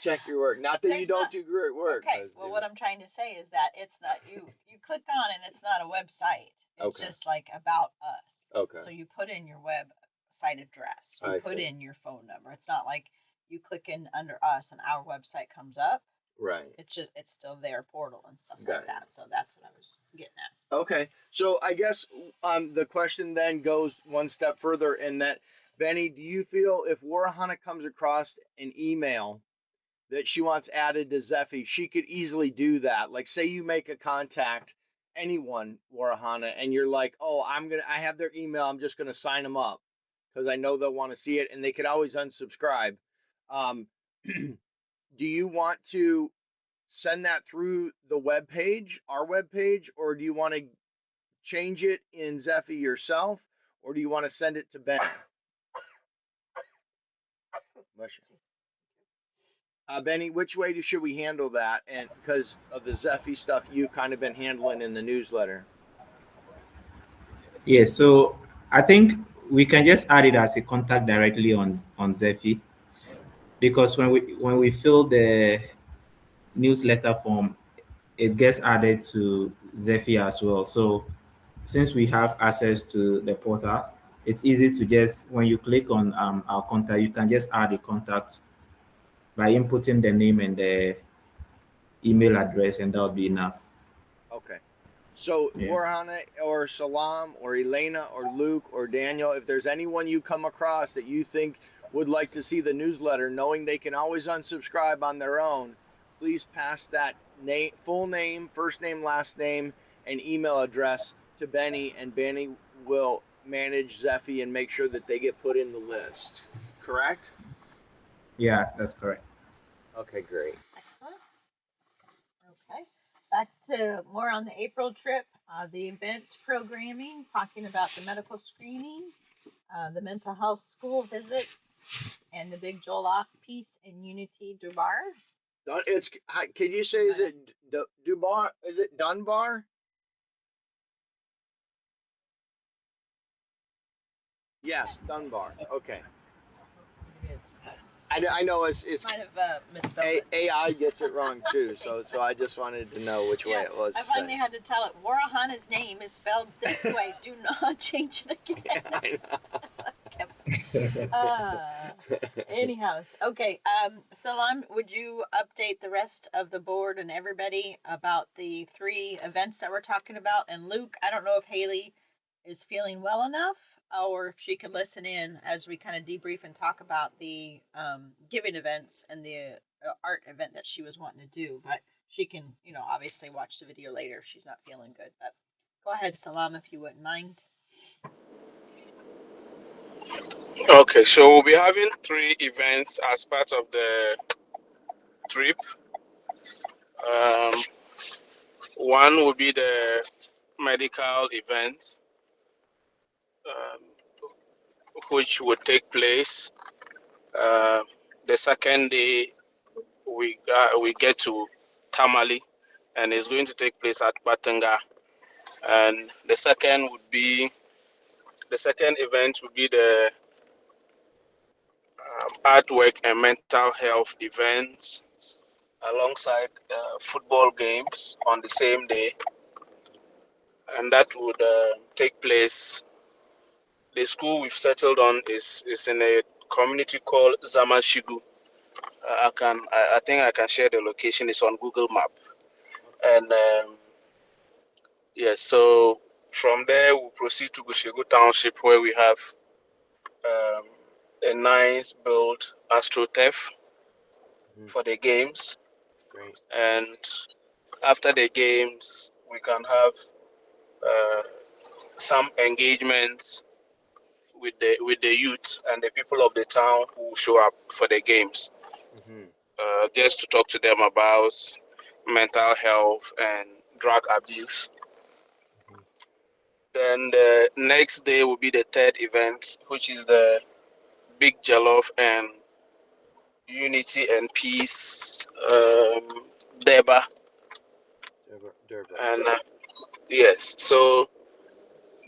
Check your work. Not that There's you don't not- do great work. Okay, well, what I'm trying to say is that it's not you click on and it's not a website. It's Okay. just like about us. Okay. So you put in your website address. You I put see. in your phone number. It's not like you click in under us and our website comes up. Right. It's still their portal and stuff Got like it. that. So that's what I was getting at. Okay. So I guess the question then goes one step further in that, Benny, do you feel if Warihana comes across an email that she wants added to Zephy, she could easily do that? Like, say you make a contact, anyone, Warihana, and you're like, oh, I have their email, I'm just gonna sign them up because I know they'll want to see it, and they could always unsubscribe. Um, do you want to send that through the web page, our web page, or do you want to change it in Zephy yourself, or do you want to send it to Ben? Benny, which way should we handle that? And because of the Zephy stuff you've kind of been handling in the newsletter. Yeah, so I think we can just add it as a contact directly on Zephy, because when we fill the newsletter form, it gets added to Zephy as well. So since we have access to the portal, it's easy to just, when you click on our contact, you can just add a contact by inputting the name and the email address, and that'll be enough. Okay. So Yeah. Warihana or Salam or Elaina or Luke or Daniel, if there's anyone you come across that you think would like to see the newsletter, knowing they can always unsubscribe on their own, please pass that full name, first name, last name, and email address to Benny, and Benny will manage Zephy and make sure that they get put in the list. Correct? Yeah, that's correct. Okay, great. Excellent. Okay. Back to more on the April trip, the event programming, talking about the medical screening, the mental health school visits, and the big Jollof piece in Unity Dubar. It's. Can you say? Is it Dubar? Is it Dunbar? Yes, Dunbar. Okay. I know it's Might have misspelled it. AI gets it wrong too. So I just wanted to know which way it was. I finally had to tell it. Warihana's name is spelled this way. Do not change it again. Anyhow, okay. Salam, would you update the rest of the board and everybody about the 3 events that we're talking about? And Luke, I don't know if Haley is feeling well enough, or if she could listen in as we kind of debrief and talk about the giving events and the art event that she was wanting to do. But she can, obviously watch the video later if she's not feeling good. But go ahead, Salam, if you wouldn't mind. Okay, so we'll be having 3 events as part of the trip. One will be the medical event, which would take place The second day, we get to Tamale, and it's going to take place at Batanga. And the second event would be the artwork and mental health events alongside football games on the same day, and that would take place. The school we've settled on is in a community called Zamashigu. I think I can share the location. It's on Google Map. And yes, so from there we'll proceed to Bushegu Township, where we have um, a nice built AstroTurf for the games. Great. And after the games, we can have some engagements with the youth and the people of the town who show up for the games, just to talk to them about mental health and drug abuse. Then the next day will be the third event, which is the Big Jollof and Unity and Peace Deba. Durban. And yes, so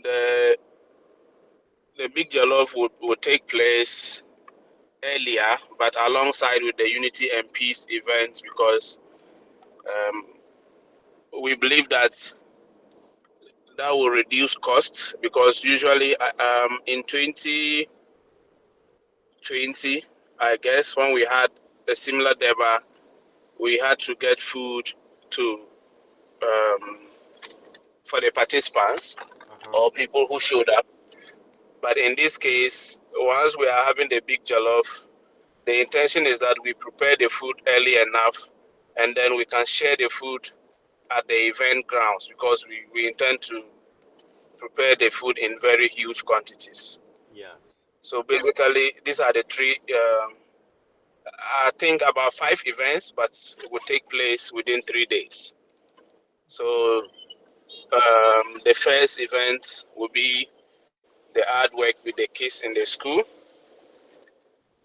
the Big Jollof would take place earlier, but alongside with the Unity and Peace events, because um, we believe that will reduce costs, because usually in 2020, I guess, when we had a similar deba, we had to get food to um, for the participants or people who showed up. But in this case, once we are having the big jollof, the intention is that we prepare the food early enough, and then we can share the food at the event grounds, because we intend to prepare the food in very huge quantities. Yes. So basically, these are the three, I think about 5 events, but it will take place within 3 days. So the first event will be the artwork with the kids in the school.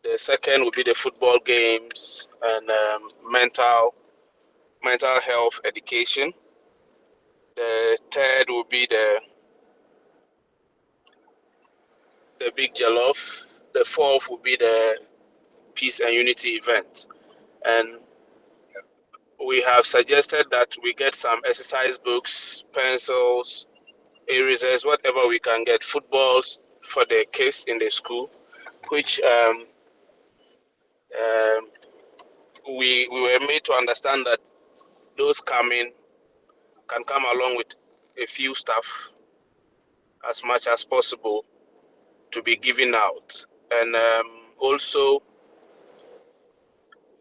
The second will be the football games and mental health education. The third will be the big jollof. The fourth will be the peace and unity event. And we have suggested that we get some exercise books, pencils, erasers, whatever we can get, footballs for the kids in the school, which um, we were made to understand that those coming can come along with a few stuff as much as possible to be given out. And also,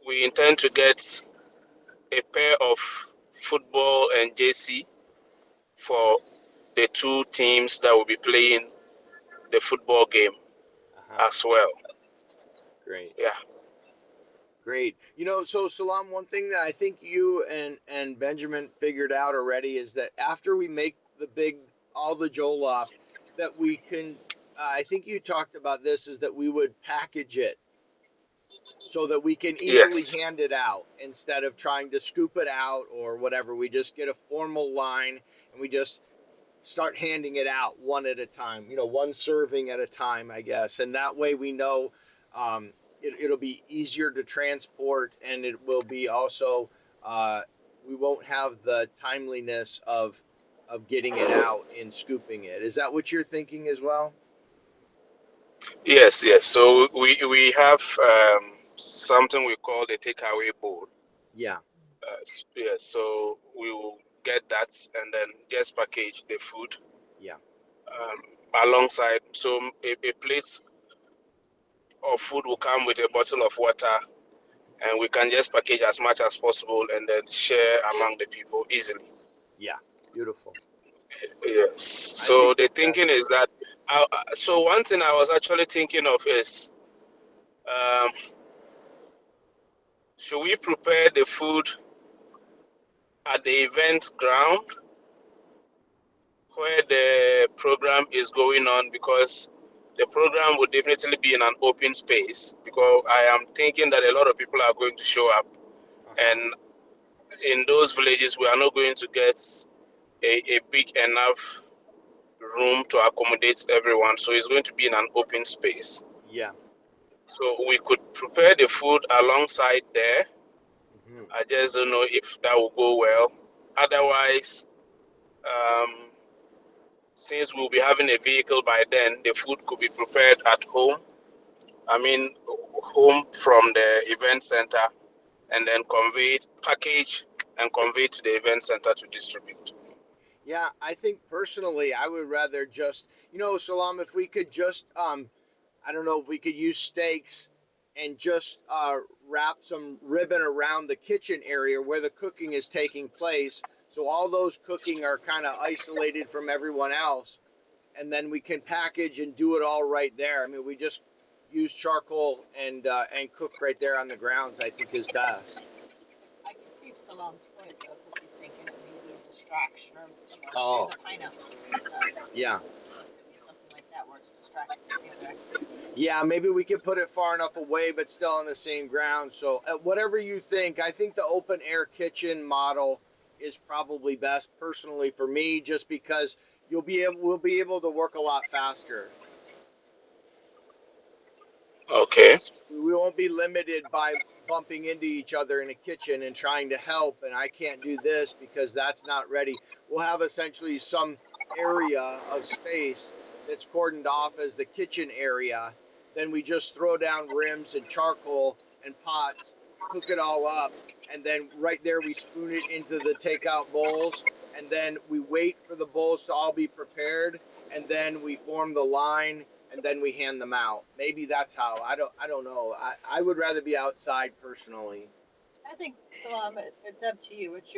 we intend to get a pair of football and JC for the 2 teams that will be playing the football game as well. Great. Yeah. Great. So Salam, one thing that I think you and Benjamin figured out already is that after we make all the jollof, that we can, I think you talked about this, is that we would package it so that we can easily Yes. hand it out instead of trying to scoop it out or whatever. We just get a formal line and we just start handing it out one at a time, one serving at a time, I guess. And that way we know it'll be easier to transport, and it will be also, we won't have the timeliness of getting it out and scooping it. Is that what you're thinking as well? Yes. Yes. So we have something we call the takeaway bowl. Yeah. Yes. So we will get that and then just package the food Yeah. alongside. So a plate of food will come with a bottle of water, and we can just package as much as possible and then share among the people easily. Yeah. Beautiful. Yes. I So think the that's thinking is that. So one thing I was actually thinking of is, um, should we prepare the food at the event ground where the program is going on? Because the program would definitely be in an open space, because I am thinking that a lot of people are going to show up, and in those villages we are not going to get a big enough room to accommodate everyone, so it's going to be in an open space. Yeah. So we could prepare the food alongside there. Hmm. I just don't know if that will go well. Otherwise, um, since we'll be having a vehicle by then, the food could be prepared at home. I mean, home from the event center, and then conveyed, packaged, and conveyed to the event center to distribute. Yeah, I think personally, I would rather just, Salam, if we could just, I don't know if we could use stakes and just wrap some ribbon around the kitchen area where the cooking is taking place. So all those cooking are kind of isolated from everyone else. And then we can package and do it all right there. I mean, we just use charcoal and cook right there on the grounds, I think is best. I can see Salam's point though, because he's thinking it may be a distraction, or do Oh, the pineapples and stuff. yeah. Do something like that where it's distracting from the other activities. Yeah, maybe we could put it far enough away, but still on the same ground. So, whatever you think, I think the open air kitchen model is probably best personally for me, just because we'll be able to work a lot faster. Okay. We won't be limited by bumping into each other in a kitchen and trying to help, and I can't do this because that's not ready. We'll have essentially some area of space that's cordoned off as the kitchen area. Then we just throw down rims and charcoal and pots, cook it all up, and then right there we spoon it into the takeout bowls, and then we wait for the bowls to all be prepared, and then we form the line, and then we hand them out. Maybe that's how. I don't know. I would rather be outside personally. I think, Salam, it's up to you. It's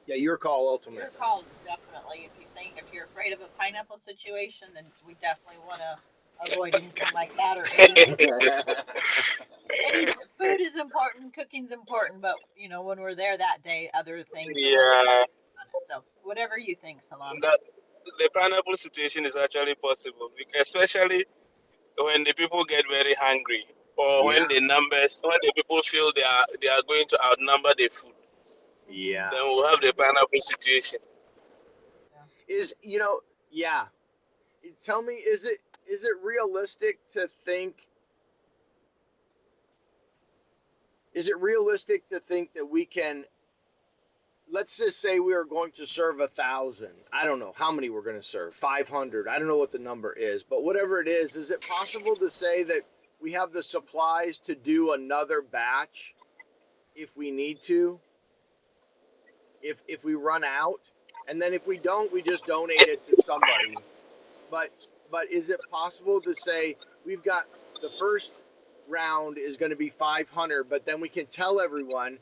Yeah, your call your ultimate. call, definitely. If you're afraid of a pineapple situation, then we definitely want to avoid anything like that, or any food is important, cooking's important, but when we're there that day, other things are more important Yeah, on it. So whatever you think, Salam. that the pineapple situation is actually possible, especially when the people get very hungry, or Yeah, when the people feel they are going to outnumber the food, Mm-hmm. yeah. then we'll have the pineapple situation. Yeah. Is yeah. Tell me, is it realistic to think? Is it realistic to think that we can? Let's just say we are going to serve 1,000. I don't know how many we're going to serve. 500. I don't know what the number is, but whatever it is it possible to say that we have the supplies to do another batch if we need to? If we run out, and then if we don't, we just donate it to somebody. But is it possible to say we've got the first round is going to be 500, but then we can tell everyone,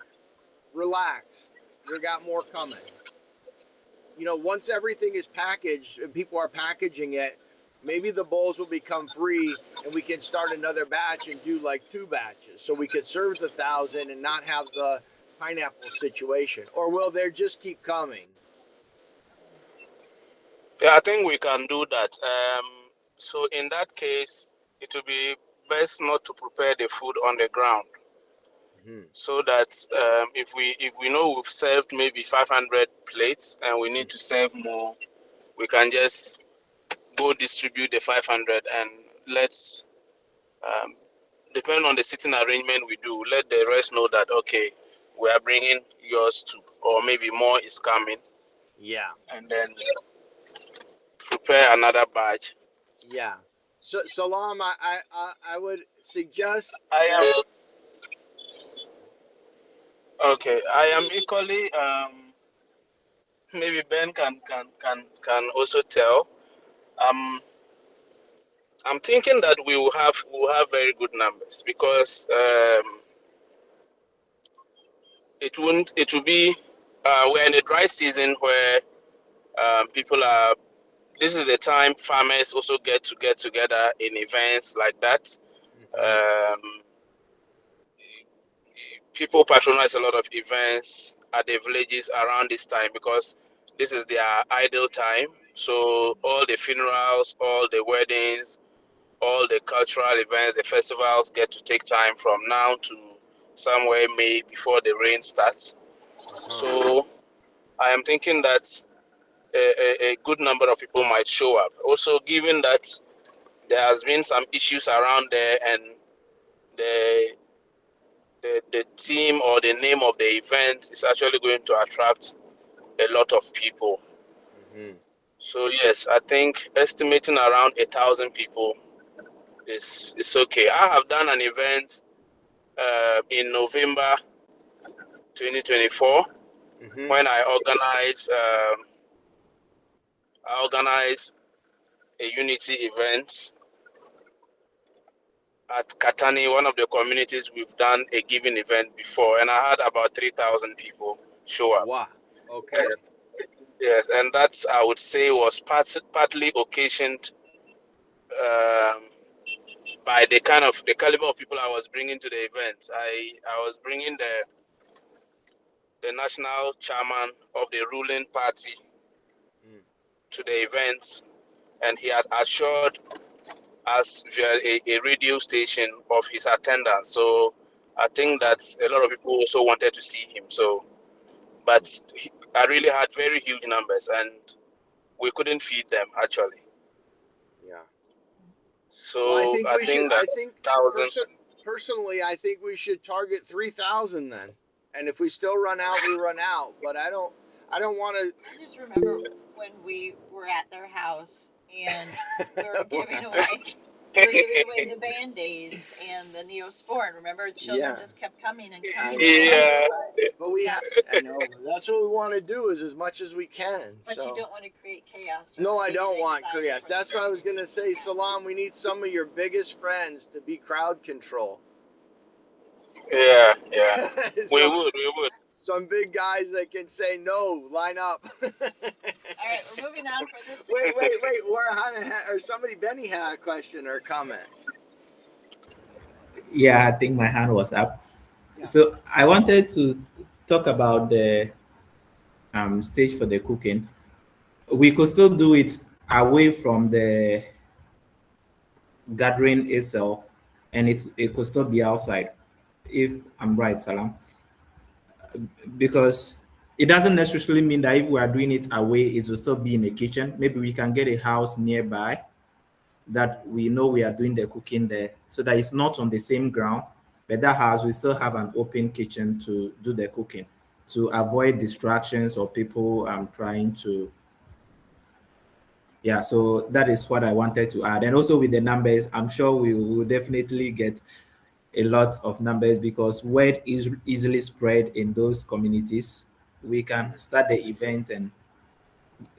relax, we got more coming. Once everything is packaged and people are packaging it, maybe the bowls will become free and we can start another batch and do like two batches. So we could serve the 1,000 and not have the pineapple situation. Or will they just keep coming? Yeah, I think we can do that. So in that case, it will be best not to prepare the food on the ground, Hmm. so that if we know we've served maybe 500 plates and we need to serve more, we can just go distribute the 500, and let's um, depending on the sitting arrangement we do, let the rest know that okay, we are bringing yours too, or maybe more is coming, Yeah. and then prepare another batch. Yeah. So Salam, I would suggest I that. am okay. I am equally. Maybe Ben can also tell. Um, I'm thinking that we will have very good numbers, because it won't. It will be. We're in a dry season where people are. This is the time farmers also get together in events like that. Mhm. Um, People patronize a lot of events at the villages around this time, because this is their idle time. So all the funerals, all the weddings, all the cultural events, the festivals get to take time from now to somewhere May before the rain starts. So I am thinking that a good number of people might show up. Also, given that there has been some issues around there, and the the theme or the name of the event is actually going to attract a lot of people. So yes, I think estimating around 1,000 people is okay. I have done an event in November 2024 when I organized a unity event at Katani, one of the communities we've done a giving event before, and I had about 3,000 people show up. Wow. Okay. Yes, and that's, I would say, was partly occasioned by the caliber of people I was bringing to the event. I was bringing the national chairman of the ruling party to the event, and he had assured us via a radio station of his attendance. So I think that a lot of people also wanted to see him. So, but I really had very huge numbers, and we couldn't feed them actually. Yeah. So Well, I think I we should. think that I think 1,000. personally, I think we should target 3,000 then. And if we still run out, we run out. But I don't want to. I just remember when we were at their house and we were giving away the Band-Aids and the Neosporin. Remember, children Yeah. just kept coming and I coming and know. coming. Yeah, But we have. I know. That's what we want to do is as much as we can. But So. you don't want to create chaos. Or No, I create don't want anxiety chaos. for the That's what I was families. gonna say, Salam. We need some of your biggest friends to be crowd control. yeah, yeah. We some would, we would. some big guys that can say no, line up. All right, we're moving on for this. wait. Warihana or somebody, Benny had a question or a comment. Yeah, I think my hand was up. Yeah. So I wanted to talk about the stage for the cooking. We could still do it away from the gathering itself, and it could still be outside, if I'm right, Salam. Because it doesn't necessarily mean that if we are doing it away, it will still be in the kitchen. Maybe we can get a house nearby that we know we are doing the cooking there, so that it's not on the same ground, but that house we still have an open kitchen to do the cooking, to avoid distractions or people trying to. Yeah, so that is what I wanted to add. And also with the numbers, I'm sure we will definitely get a lot of numbers because word is easily spread in those communities. We can start the event and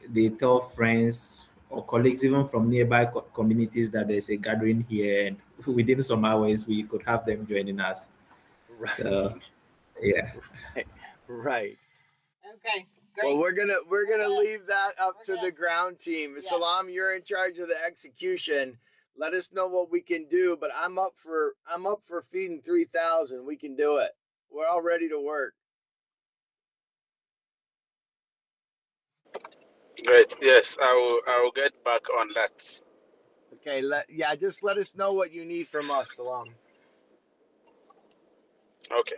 they tell friends or colleagues, even from nearby communities, that there's a gathering here, and within some hours we could have them joining us. Right. So, yeah. Right. Okay, great. Well, we're gonna leave that up to gonna- the ground team. Yeah. Salam, you're in charge of the execution. Let us know what we can do, but I'm up for feeding 3,000. We can do it. We're all ready to work. Great. Yes, I will get back on that. Okay, just let us know what you need from us, Salam. Okay.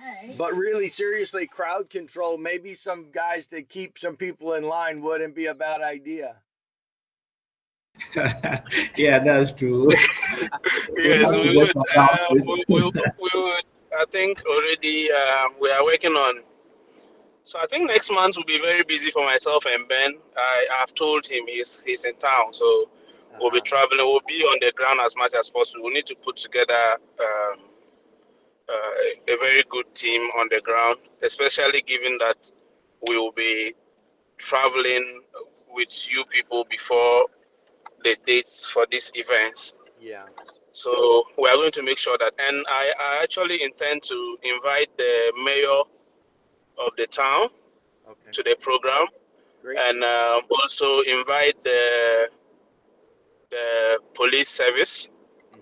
Okay. But really, seriously, crowd control, maybe some guys to keep some people in line wouldn't be a bad idea. Yeah, that's true. We Yes, have to we get would. some bounces. We would. I think already we are working on. So I think next month will be very busy for myself and Ben. I have told him he's in town, so we'll be traveling. We'll be on the ground as much as possible. We need to put together a very good team on the ground, especially given that we will be traveling with you people before the dates for these events. Yeah. So we are going to make sure that, and I actually intend to invite the mayor of the town to the program. Great. And also invite the police service.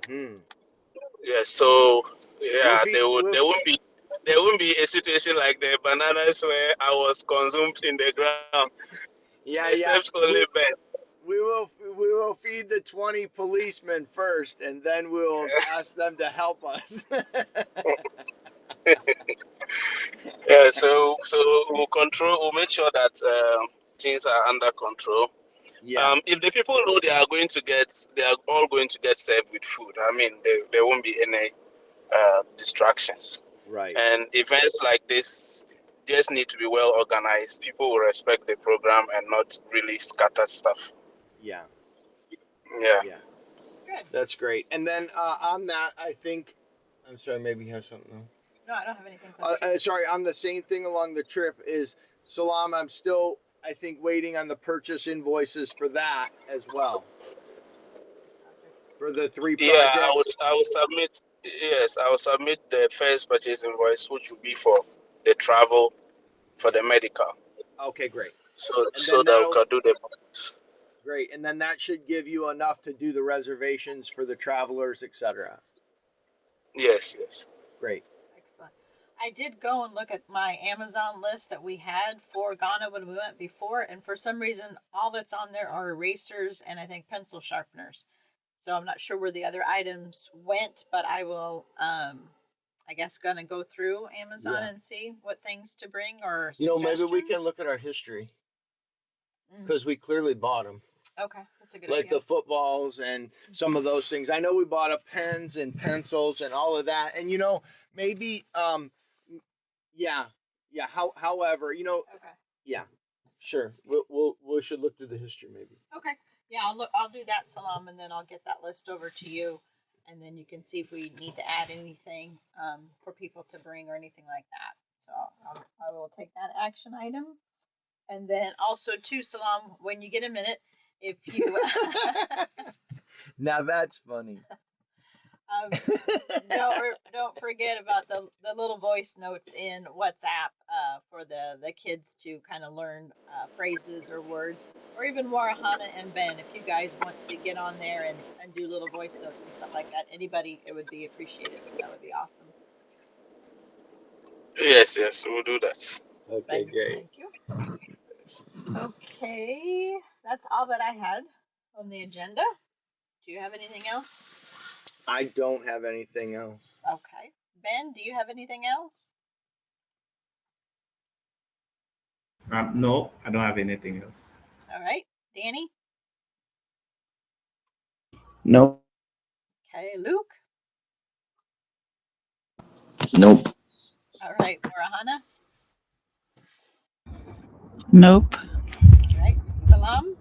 Yeah, so yeah, there won't be a situation like the bananas where I was consumed in the ground. Yeah, Except only Ben. We we will feed the 20 policemen first, and then we'll ask them to help us. Yeah, so we'll make sure that things are under control. Yeah, If the people know they are all going to get served with food. I mean, there won't be any distractions. right. And events like this just need to be well organized. People will respect the program and not really scatter stuff. Yeah, Yeah. yeah. Good. That's great. And then on that, I think, I'm sorry, maybe you have something else. No, I don't have anything for the trip. Sorry, on the same thing along the trip is Salam. I'm still, I think, waiting on the purchase invoices for that as well, for the 3 Yeah, projects. I will submit. Yes, I will submit the first purchase invoice, which will be for the travel, for the medical, Okay, great. And so then that we that'll, can do the bonus. great. And then that should give you enough to do the reservations for the travelers, etc. Yes, yes. Great. Excellent. I did go and look at my Amazon list that we had for Ghana when we went before, and for some reason, all that's on there are erasers and I think pencil sharpeners. So I'm not sure where the other items went, but I will, I guess, gonna go through Amazon Yeah. and see what things to bring or You know, maybe suggestions. we can look at our history Mm, because we clearly bought them, okay, that's a good like idea. the footballs and some of those things. I know we bought up pens and pencils and all of that. And, you know, maybe, yeah, yeah. However, you know, Okay. yeah, sure. We should look through the history maybe. Okay. Yeah, I'll do that, Salam, and then I'll get that list over to you, and then you can see if we need to add anything for people to bring or anything like that. So I will take that action item, and then also too, Salam, when you get a minute, if you Now that's funny. don't forget about the little voice notes in WhatsApp for the kids to kind of learn phrases or words, or even Warihana and Ben, if you guys want to get on there and do little voice notes and stuff like that. Anybody, it would be appreciated. That would be awesome. Yes, yes, we'll do that. Okay, great. Thank you. Okay, that's all that I had on the agenda. Do you have anything else? I don't have anything else. Okay. Ben, do you have anything else? No, I don't have anything else. All right. Danny? Nope. Okay. Luke? Nope. All right. Warahana? Nope. All right. Salam?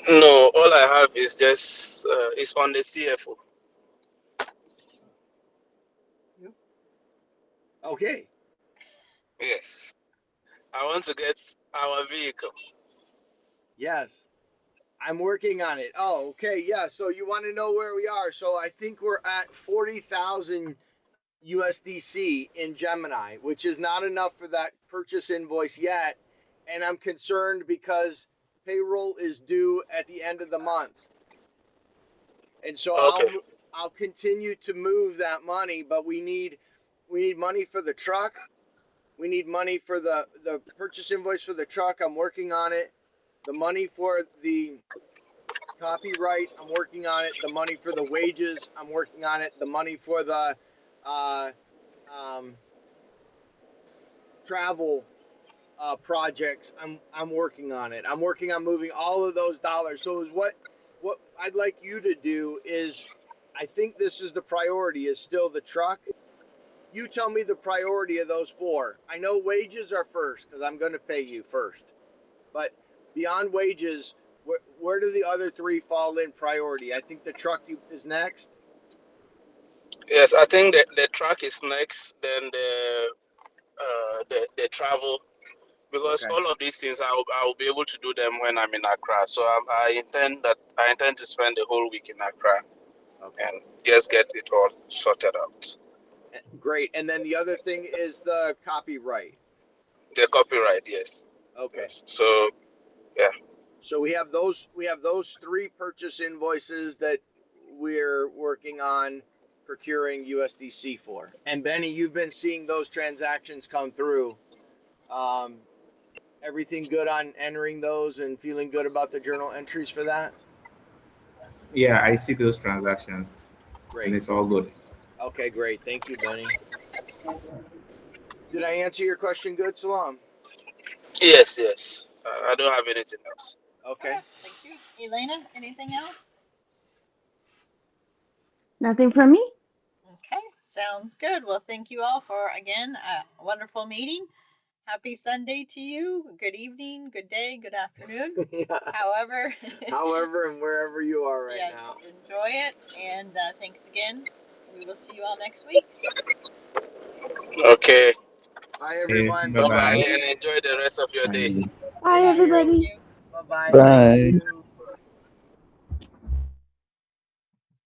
No, all I have is just is on the CFO. You? Okay. Yes, I want to get our vehicle. Yes. I'm working on it. Oh, okay. Yeah. So you want to know where we are? So I think we're at 40,000 USDC in Gemini, which is not enough for that purchase invoice yet. And I'm concerned because payroll is due at the end of the month. And so Okay. I'll continue to move that money, but we need money for the truck. We need money for the purchase invoice for the truck. I'm working on it. The money for the copyright, I'm working on it. The money for the wages, I'm working on it. The money for the uh, um, travel projects, I'm working on it. I'm working on moving all of those dollars. So is what I'd like you to do is, I think this is the priority is still the truck. You tell me the priority of those 4. I know wages are first because I'm going to pay you first. But beyond wages, where do the other 3 fall in priority? I think the truck is next. Yes, I think that the truck is next, then the travel, because Okay. all of these things I will be able to do them when I'm in Accra. So I intend to spend the whole week in Accra Okay. and just get it all sorted out. Great. And then the other thing is the copyright. The copyright, yes, Okay. yes. So yeah, So we have those 3 purchase invoices that we're working on procuring USDC for. And Benny, you've been seeing those transactions come through. Um, Everything good on entering those and feeling good about the journal entries for that? Yeah, I see those transactions, and Great. it's all good. Okay, great. Thank you, Benny. Did I answer your question good, Salam? Yes, yes. I don't have anything else. Okay. Thank you. Elaina, anything else? Nothing from me? Okay, sounds good. Well, thank you all for, again, a wonderful meeting. Happy Sunday to you. Good evening, good day, good afternoon. Yeah. However, However and wherever you are right yes, now. enjoy it. And thanks again. We will see you all next week. Okay. Bye, Okay, everyone. bye Bye Thank bye, bye. you. and enjoy the rest of your day. Bye. Bye, Thank Thank you. Thank everybody. you. you. Bye bye. Thank Bye. you.